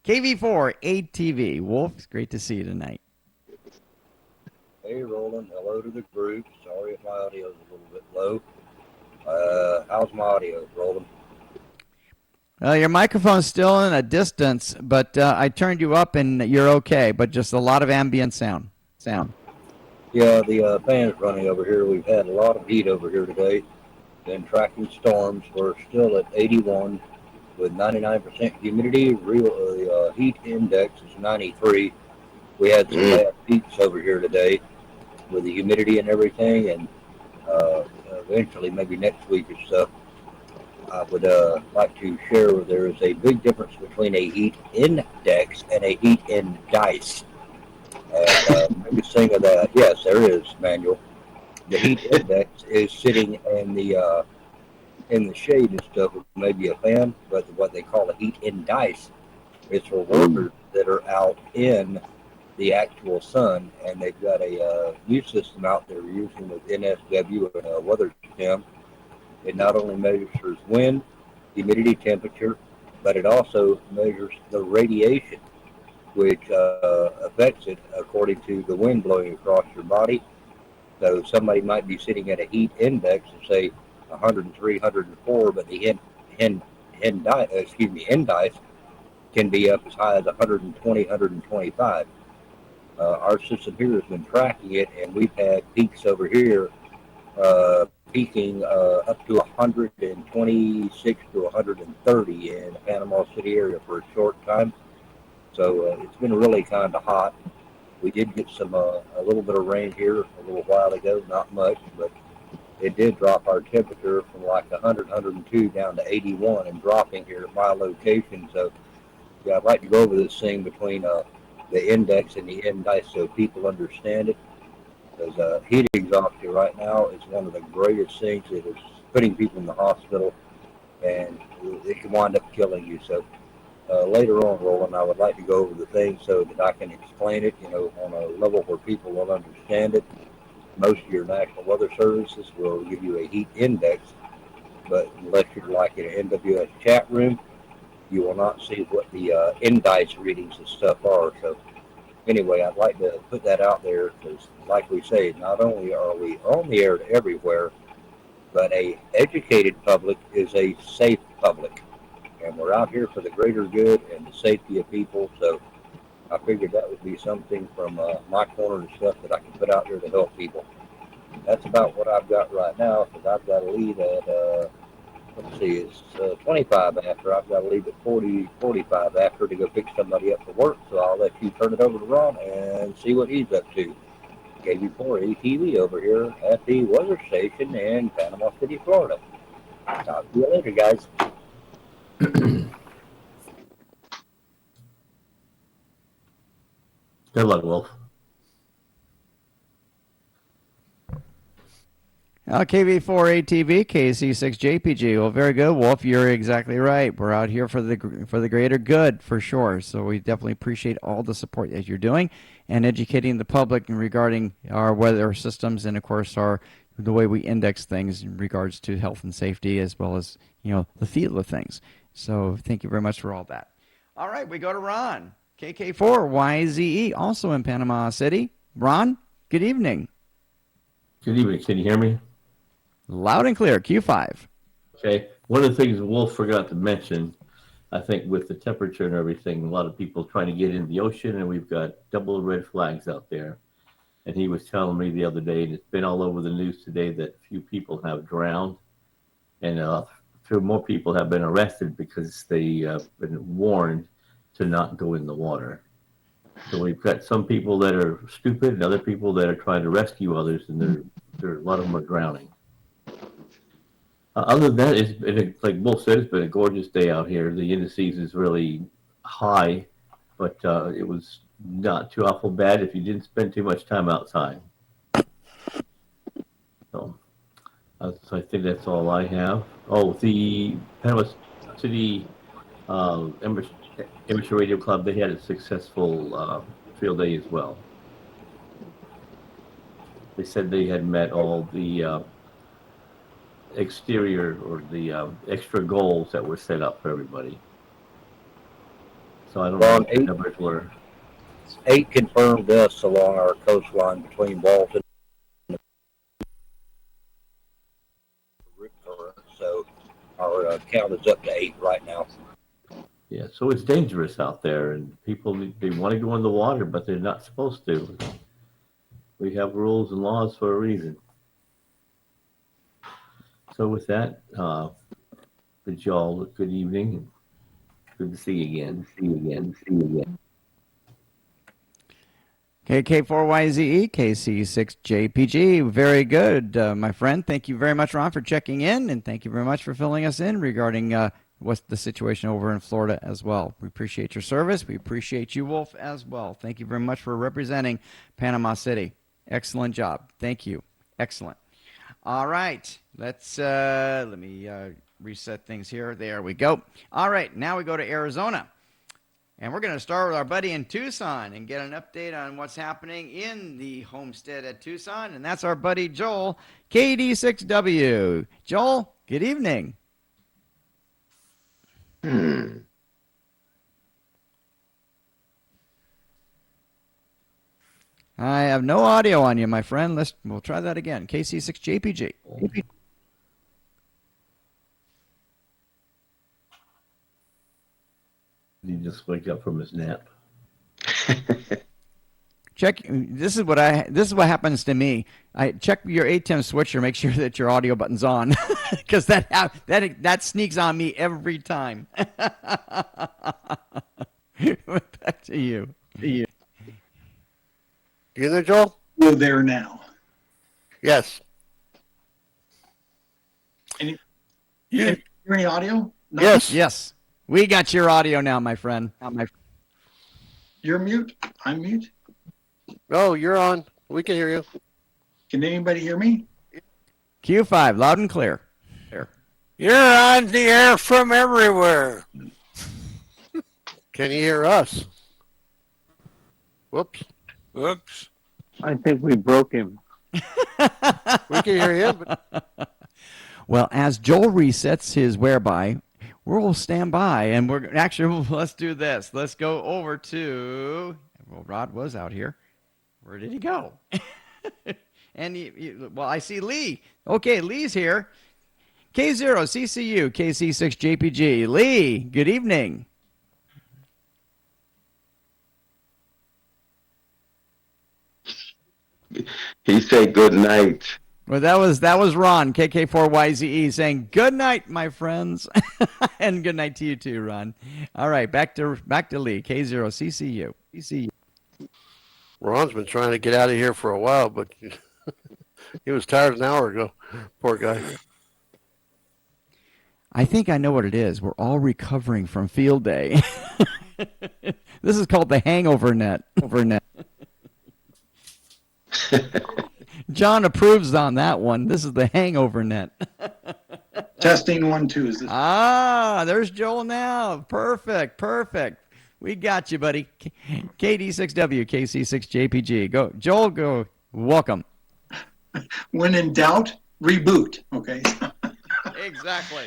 KV4 ATV. Wolf, it's great to see you tonight. Hey, Roland. Hello to the group. Sorry if my audio is a little bit low. How's my audio, Roland? Your microphone's still in a distance, but I turned you up and you're okay, but just a lot of ambient sound. Yeah, the fan's running over here. We've had a lot of heat over here today. Been tracking storms. We're still at 81 with 99% humidity. Real heat index is 93. We had some bad peaks over here today with the humidity and everything, and eventually maybe next week or so. I would like to share there is a big difference between a heat index and a heat indice. And maybe sing of that. Yes, there is, Manuel. The heat index is sitting in the shade and stuff with maybe a fan, but what they call a heat indice is for workers that are out in the actual sun, and they've got a new system out there using with NSW and WeatherStem. It not only measures wind, humidity, temperature, but it also measures the radiation, which affects it according to the wind blowing across your body. So somebody might be sitting at a heat index of say 103, 104, but the indice can be up as high as 120, 125. Our system here has been tracking it, and we've had peaks over here peaking up to 126 to 130 in the Panama City area for a short time. So it's been really kind of hot. We did get some a little bit of rain here a little while ago, not much, but it did drop our temperature from like 100, 102 down to 81 and dropping here at my location. So yeah, I'd like to go over this thing between the index and the indice so people understand it. Because heat exhaustion right now is one of the greatest things that is putting people in the hospital, and it can wind up killing you. So later on, Roland, I would like to go over the thing so that I can explain it, on a level where people will understand it. Most of your National Weather Services will give you a heat index, but unless you're like in an NWS chat room, you will not see what the indice readings and stuff are. So anyway, I'd like to put that out there because, like we say, not only are we on the air to everywhere, but a educated public is a safe public. And we're out here for the greater good and the safety of people. So I figured that would be something from my corner and stuff that I can put out there to help people. That's about what I've got right now, because I've got to leave at, let's see, it's 25 after. I've got to leave at 45 after to go pick somebody up for work. So I'll let you turn it over to Ron and see what he's up to. KV4 ATV over here at the weather station in Panama City, Florida. Talk to you later, guys. Good luck, Wolf. KV4 ATV, KC6JPG. Well, very good, Wolf. You're exactly right. We're out here for the greater good, for sure. So we definitely appreciate all the support that you're doing and educating the public regarding our weather systems and, of course, the way we index things in regards to health and safety, as well as the feel of things. So thank you very much for all that. All right, we go to Ron, KK4YZE, also in Panama City. Ron, good evening. Good evening. Can you hear me? Loud and clear, Q5. Okay. One of the things Wolf forgot to mention, I think with the temperature and everything, a lot of people trying to get in the ocean, and we've got double red flags out there. And he was telling me the other day, and it's been all over the news today, that a few people have drowned, and a few more people have been arrested because they have been warned to not go in the water. So we've got some people that are stupid and other people that are trying to rescue others, and a lot of them are drowning. Other than that, it's been, like Wolf said, it's been a gorgeous day out here. The indices is really high, but it was not too awful bad if you didn't spend too much time outside. So I think that's all I have. Oh, the Panama City Amateur Radio Club, they had a successful field day as well. They said they had met all the exterior or the extra goals that were set up for everybody. So I don't know what the numbers were. 8 confirmed deaths along our coastline between Walton and Pitcurran. So our count is up to 8 right now. Yeah, so it's dangerous out there, and people, they want to go in the water, but they're not supposed to. We have rules and laws for a reason. So with that, bid you all a good evening, and good to see you again. KK4YZE, KC6JPG. Very good, my friend. Thank you very much, Ron, for checking in, and thank you very much for filling us in regarding what's the situation over in Florida as well. We appreciate your service. We appreciate you, Wolf, as well. Thank you very much for representing Panama City. Excellent job. Thank you. Excellent. All right. Let me reset things here. There we go. All right. Now we go to Arizona. And we're going to start with our buddy in Tucson and get an update on what's happening in the homestead at Tucson. And that's our buddy Joel, KD6W. Joel, good evening. I have no audio on you, my friend. We'll try that again. KC6JPG. Did he just wake up from his nap? Check. This is what happens to me. I check your ATEM switcher, make sure that your audio button's on, because that sneaks on me every time. Back to you. You there, Joel? You're there now. Yes. You hear any audio? No? Yes. We got your audio now, my friend. You're mute. I'm mute. No, you're on. We can hear you. Can anybody hear me? Q5, loud and clear. You're on the air from everywhere. Can you hear us? Whoops. I think we broke him. We can hear him. But... Well, as Joel resets his whereby, we'll stand by, and let's do this. Let's go over to, well, Rod was out here. Where did he go? And I see Lee. Okay, Lee's here. K0 CCU KC6 JPG. Lee, good evening. He said good night. Well, that was Ron, KK4YZE, saying good night, my friends, and good night to you too, Ron. All right, back to Lee, K0 CCU. Ron's been trying to get out of here for a while, but he was tired an hour ago. Poor guy. I think I know what it is. We're all recovering from field day. This is called the hangover net. John approves on that one. This is the hangover net. Testing 1, 2. Is this? There's Joel now. Perfect. We got you, buddy. KD6W, KC6JPG. Go, Joel. Go. Welcome. When in doubt, reboot. Okay. Exactly.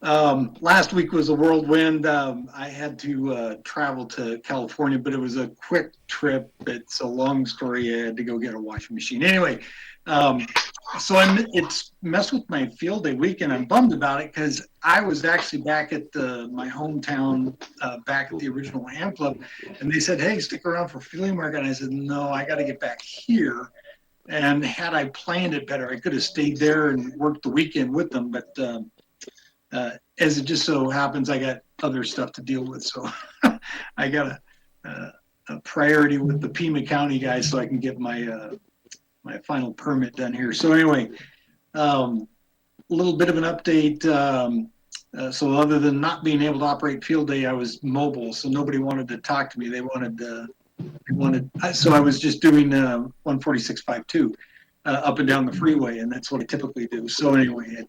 Last week was a whirlwind. I had to travel to California, but it was a quick trip. It's a long story. I had to go get a washing machine. Anyway, it's messed with my field day weekend. I'm bummed about it because I was actually back at my hometown, back at the original ham club, and they said, "Hey, stick around for field market." And I said, "No, I got to get back here." And had I planned it better, I could have stayed there and worked the weekend with them, but. As it just so happens, I got other stuff to deal with, so I got a priority with the Pima County guys so I can get my my final permit done here. So anyway, a little bit of an update. So other than not being able to operate field day, I was mobile, so nobody wanted to talk to me. They wanted. So I was just doing 146.52 up and down the freeway, and that's what I typically do. So anyway,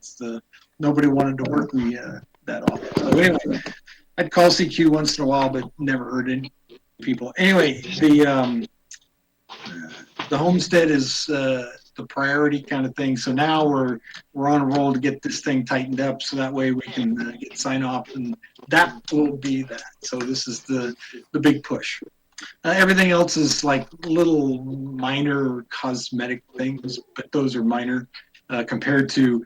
nobody wanted to work me that often. So anyway, I'd call CQ once in a while, but never heard any people. Anyway, the homestead is the priority kind of thing. So now we're on a roll to get this thing tightened up, so that way we can get sign off, and that will be that. So this is the big push. Everything else is like little minor cosmetic things, but those are minor compared to.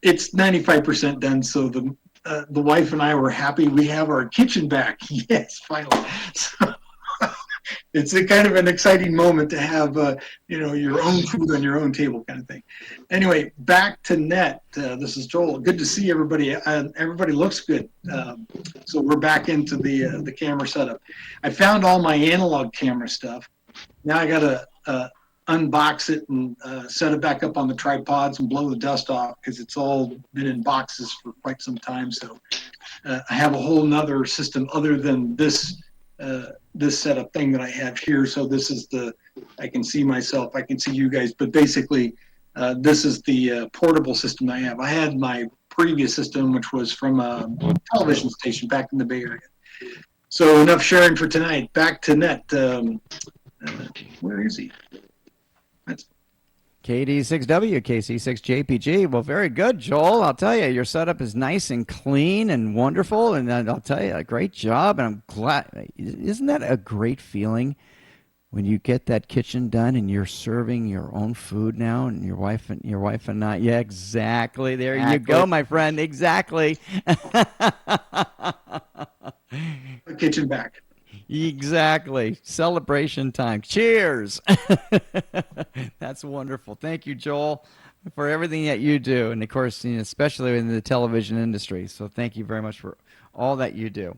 It's 95% done. So the wife and I were happy. We have our kitchen back. Yes, finally. So, it's a kind of an exciting moment to have, your own food on your own table kind of thing. Anyway, back to net. This is Joel. Good to see everybody. Everybody looks good. So we're back into the camera setup. I found all my analog camera stuff. Now I got to unbox it and set it back up on the tripods and blow the dust off because it's all been in boxes for quite some time. So I have a whole nother system other than this setup thing that I have here. So this is I can see myself, I can see you guys, but basically this is the portable system I have. I had my previous system, which was from a television station back in the Bay Area. So enough sharing for tonight. Back to net. Where is he? KD6W, KC6JPG. Well, very good, Joel. I'll tell you, your setup is nice and clean and wonderful. And I'll tell you, a great job. And I'm glad. Isn't that a great feeling when you get that kitchen done and you're serving your own food now, and your wife and I? Yeah, exactly. There you go, my friend. Exactly. The kitchen back. Exactly. Celebration time. Cheers. That's wonderful. Thank you, Joel, for everything that you do. And, of course, especially in the television industry. So thank you very much for all that you do.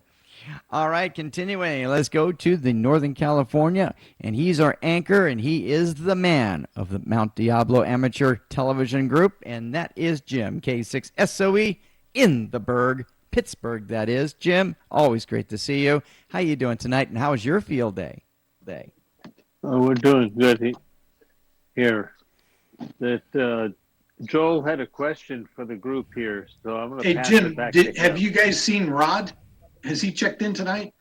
All right, continuing. Let's go to the Northern California. And he's our anchor, and he is the man of the Mount Diablo Amateur Television Group. And that is Jim, K6SOE in the Berg. Pittsburgh, that is. Jim, always great to see you. How you doing tonight, and how was your field day? We're doing good here. Joel had a question for the group here, so I'm going to pass Jim, it back to him. Have you guys seen Rod? Has he checked in tonight?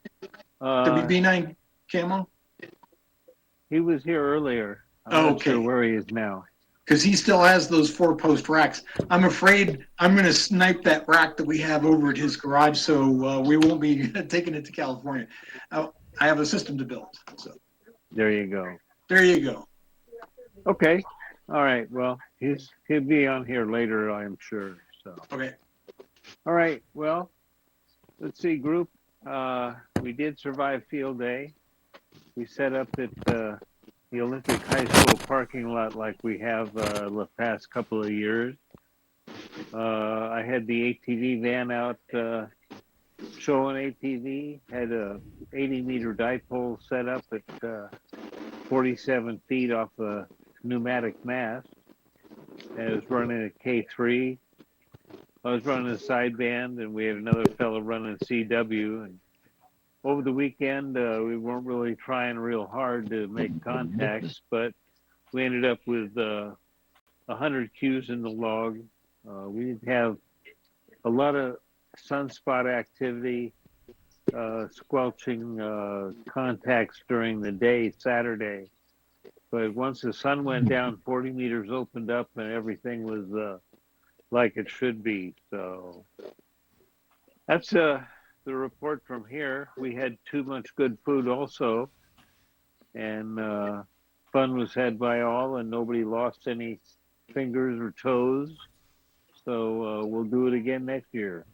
WB9 Camo? He was here earlier. I'm not sure where he is now. Because he still has those 4-post racks. I'm afraid I'm going to snipe that rack that we have over at his garage, so we won't be taking it to California. I have a system to build. So there you go. There you go. Okay. All right. Well, he'll be on here later, I'm sure. So. Okay. All right. Well, let's see, group. We did survive field day. We set up at the Olympic High School parking lot like we have the past couple of years. I had the ATV van out showing ATV, had a 80-meter dipole set up at 47 feet off a pneumatic mast. I was running a K3. I was running a sideband, and we had another fellow running a CW. And over the weekend, we weren't really trying real hard to make contacts, but we ended up with 100 cues in the log. We did have a lot of sunspot activity, squelching contacts during the day, Saturday. But once the sun went down, 40 meters opened up, and everything was like it should be. So that's the report from here. We had too much good food also, and fun was had by all, and nobody lost any fingers or toes. So we'll do it again next year.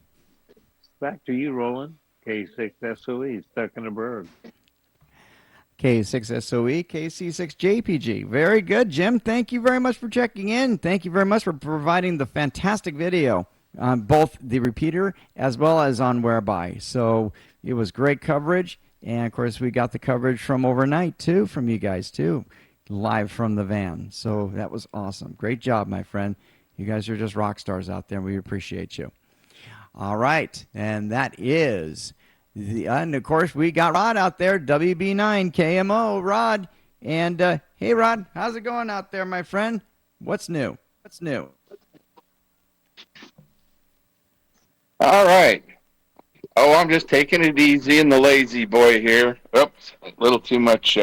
Back to you, Roland. K6SOE, stuck in a berg. K6SOE, KC6JPG. Very good, Jim. Thank you very much for checking in. Thank you very much for providing the fantastic video on both the repeater as well as on Whereby. So it was great coverage. And, of course, we got the coverage from overnight, too, from you guys, too, live from the van. So that was awesome. Great job, my friend. You guys are just rock stars out there, and we appreciate you. All right. And that is... and, of course, we got Rod out there, WB9 KMO, Rod. And, hey, Rod, how's it going out there, my friend? What's new? What's new? All right. Oh, I'm just taking it easy in the lazy boy here. Oops, a little too much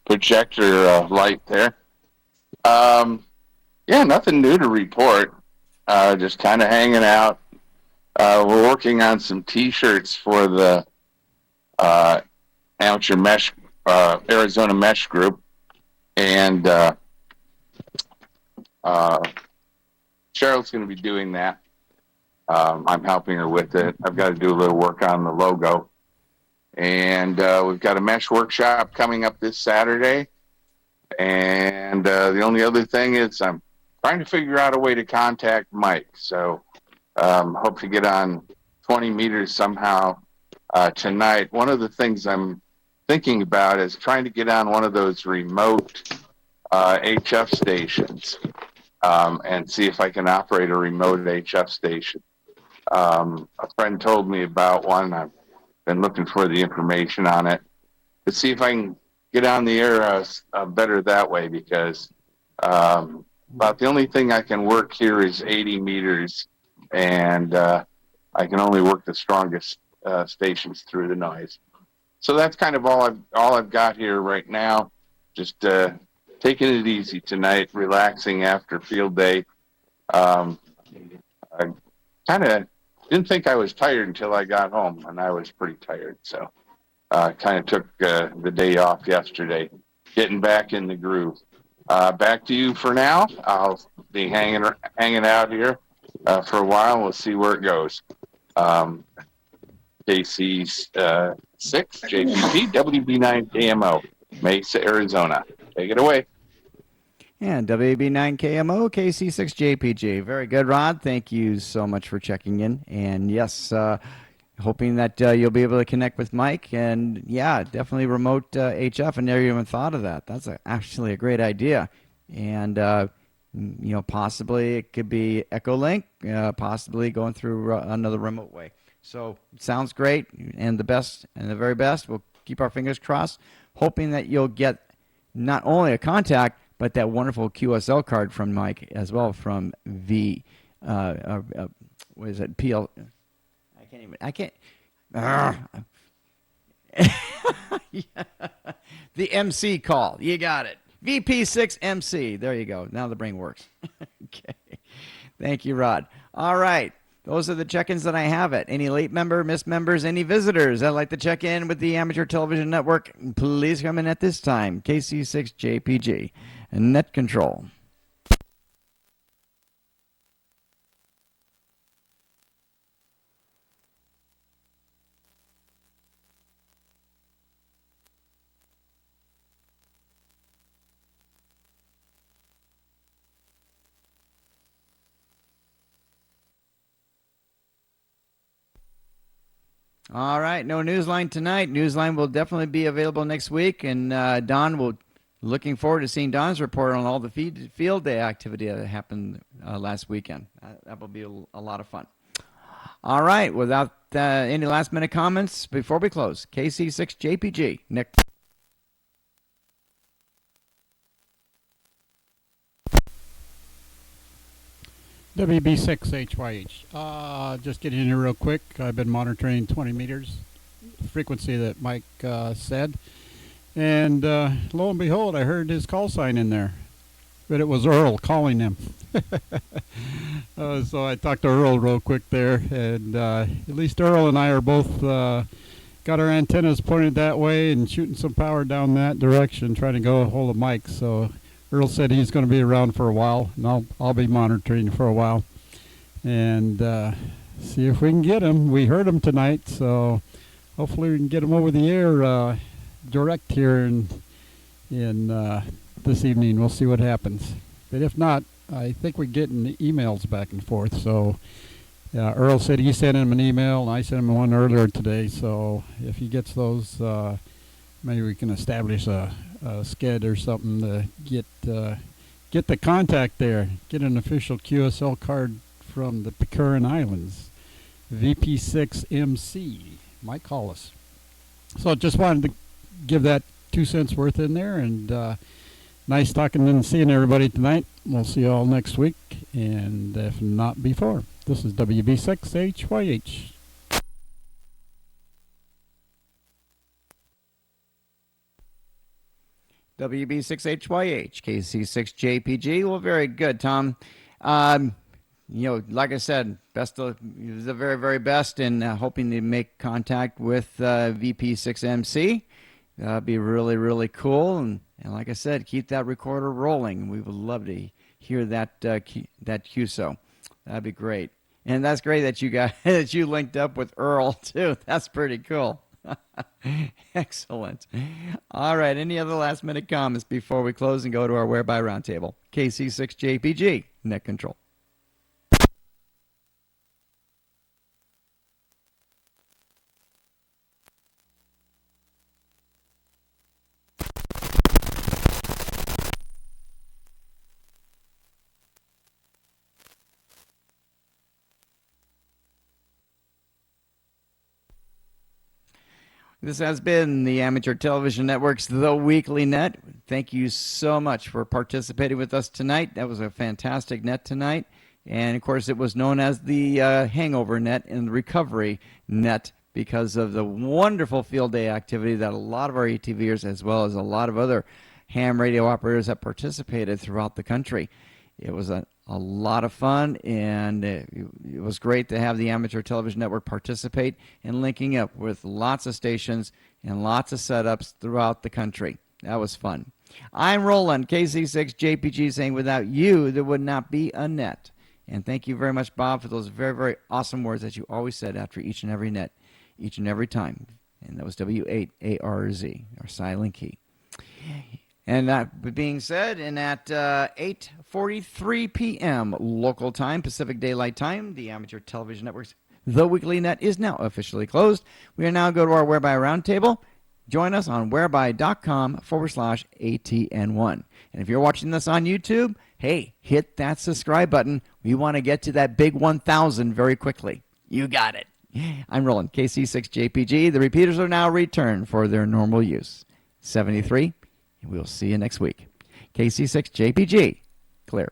projector light there. Yeah, nothing new to report. Just kind of hanging out. We're working on some T-shirts for the amateur mesh, Arizona mesh group, and Cheryl's going to be doing that. I'm helping her with it. I've got to do a little work on the logo. And we've got a mesh workshop coming up this Saturday. And the only other thing is I'm trying to figure out a way to contact Mike. So hope to get on 20 meters somehow tonight. One of the things I'm thinking about is trying to get on one of those remote HF stations and see if I can operate a remote HF station. A friend told me about one. I've been looking for the information on it to see if I can get on the air better that way, because about the only thing I can work here is 80 meters, and I can only work the strongest stations through the noise. So that's kind of all I've got here right now. Just taking it easy tonight, relaxing after field day. I kind of didn't think I was tired until I got home, and I was pretty tired. So kind of took the day off yesterday, getting back in the groove. Back to you for now. I'll be hanging out here for a while. We'll see where it goes. KC 6 JPG WB9 KMO, Mesa, Arizona. Take it away. And WB9KMO, KC6JPG. Very good, Rod. Thank you so much for checking in. And yes, hoping that you'll be able to connect with Mike. And yeah, definitely remote HF. I never even thought of that. That's actually a great idea. And, possibly it could be Echolink, possibly going through another remote way. So sounds great. And the best and the very best. We'll keep our fingers crossed, hoping that you'll get not only a contact, but that wonderful QSL card from Mike as well, from what is it? PL. I can't. Yeah. The MC call. You got it. VP6MC. There you go. Now the brain works. Okay. Thank you, Rod. All right. Those are the check-ins that I have it. Any late member, missed members, any visitors that'd like to check in with the Amateur Television Network, please come in at this time. KC6JPG. Net control. All right, no Newsline tonight. Newsline will definitely be available next week, and Don will. Looking forward to seeing Don's report on all the field day activity that happened last weekend. That will be a lot of fun. All right, without any last-minute comments before we close, KC6JPG, Nick. WB6HYH. Just getting in here real quick. I've been monitoring 20 meters, frequency that Mike said. And lo and behold, I heard his call sign in there. But it was Earl calling him. So I talked to Earl real quick there. And at least Earl and I are both got our antennas pointed that way and shooting some power down that direction, trying to go a hold of Mike. So Earl said he's going to be around for a while, and I'll be monitoring for a while. And see if we can get him. We heard him tonight, so hopefully we can get him over the air direct here in this evening. We'll see what happens. But if not, I think we're getting the emails back and forth. So Earl said he sent him an email, and I sent him one earlier today. So if he gets those, maybe we can establish a sked or something to get the contact there. Get an official QSL card from the Pitcurran Islands. VP6MC, Mike Collis. So just wanted to give that 2 cents worth in there, and nice talking and seeing everybody tonight. We'll see you all next week, and if not before. This is WB6HYH. WB6HYH, KC6JPG. Well, very good, Tom. Like I said, best of the very, very best, and hoping to make contact with VP6MC. That'd be really, really cool. And like I said, keep that recorder rolling. We would love to hear that QSO. That'd be great. And that's great that that you linked up with Earl too. That's pretty cool. Excellent. All right. Any other last minute comments before we close and go to our Whereby Roundtable? KC6JPG, Net Control. This has been the Amateur Television Network's The Weekly Net. Thank you so much for participating with us tonight. That was a fantastic net tonight. And, of course, it was known as the Hangover Net and the Recovery Net because of the wonderful field day activity that a lot of our ATVers, as well as a lot of other ham radio operators, have participated throughout the country. It was a lot of fun, and it was great to have the Amateur Television Network participate in linking up with lots of stations and lots of setups throughout the country. That was fun. I'm Roland, KC6JPG, saying without you, there would not be a net. And thank you very much, Bob, for those very, very awesome words that you always said after each and every net, each and every time. And that was W8ARZ, our silent key. And that being said, and at 8:43 p.m. local time, Pacific Daylight Time, the Amateur Television Network's The Weekly Net is now officially closed. We are now go to our Whereby Roundtable. Join us on whereby.com/ATN1. And if you're watching this on YouTube, hey, hit that subscribe button. We want to get to that big 1,000 very quickly. You got it. I'm Roland, KC6JPG. The repeaters are now returned for their normal use. 73. We'll see you next week. KC6JPG, clear.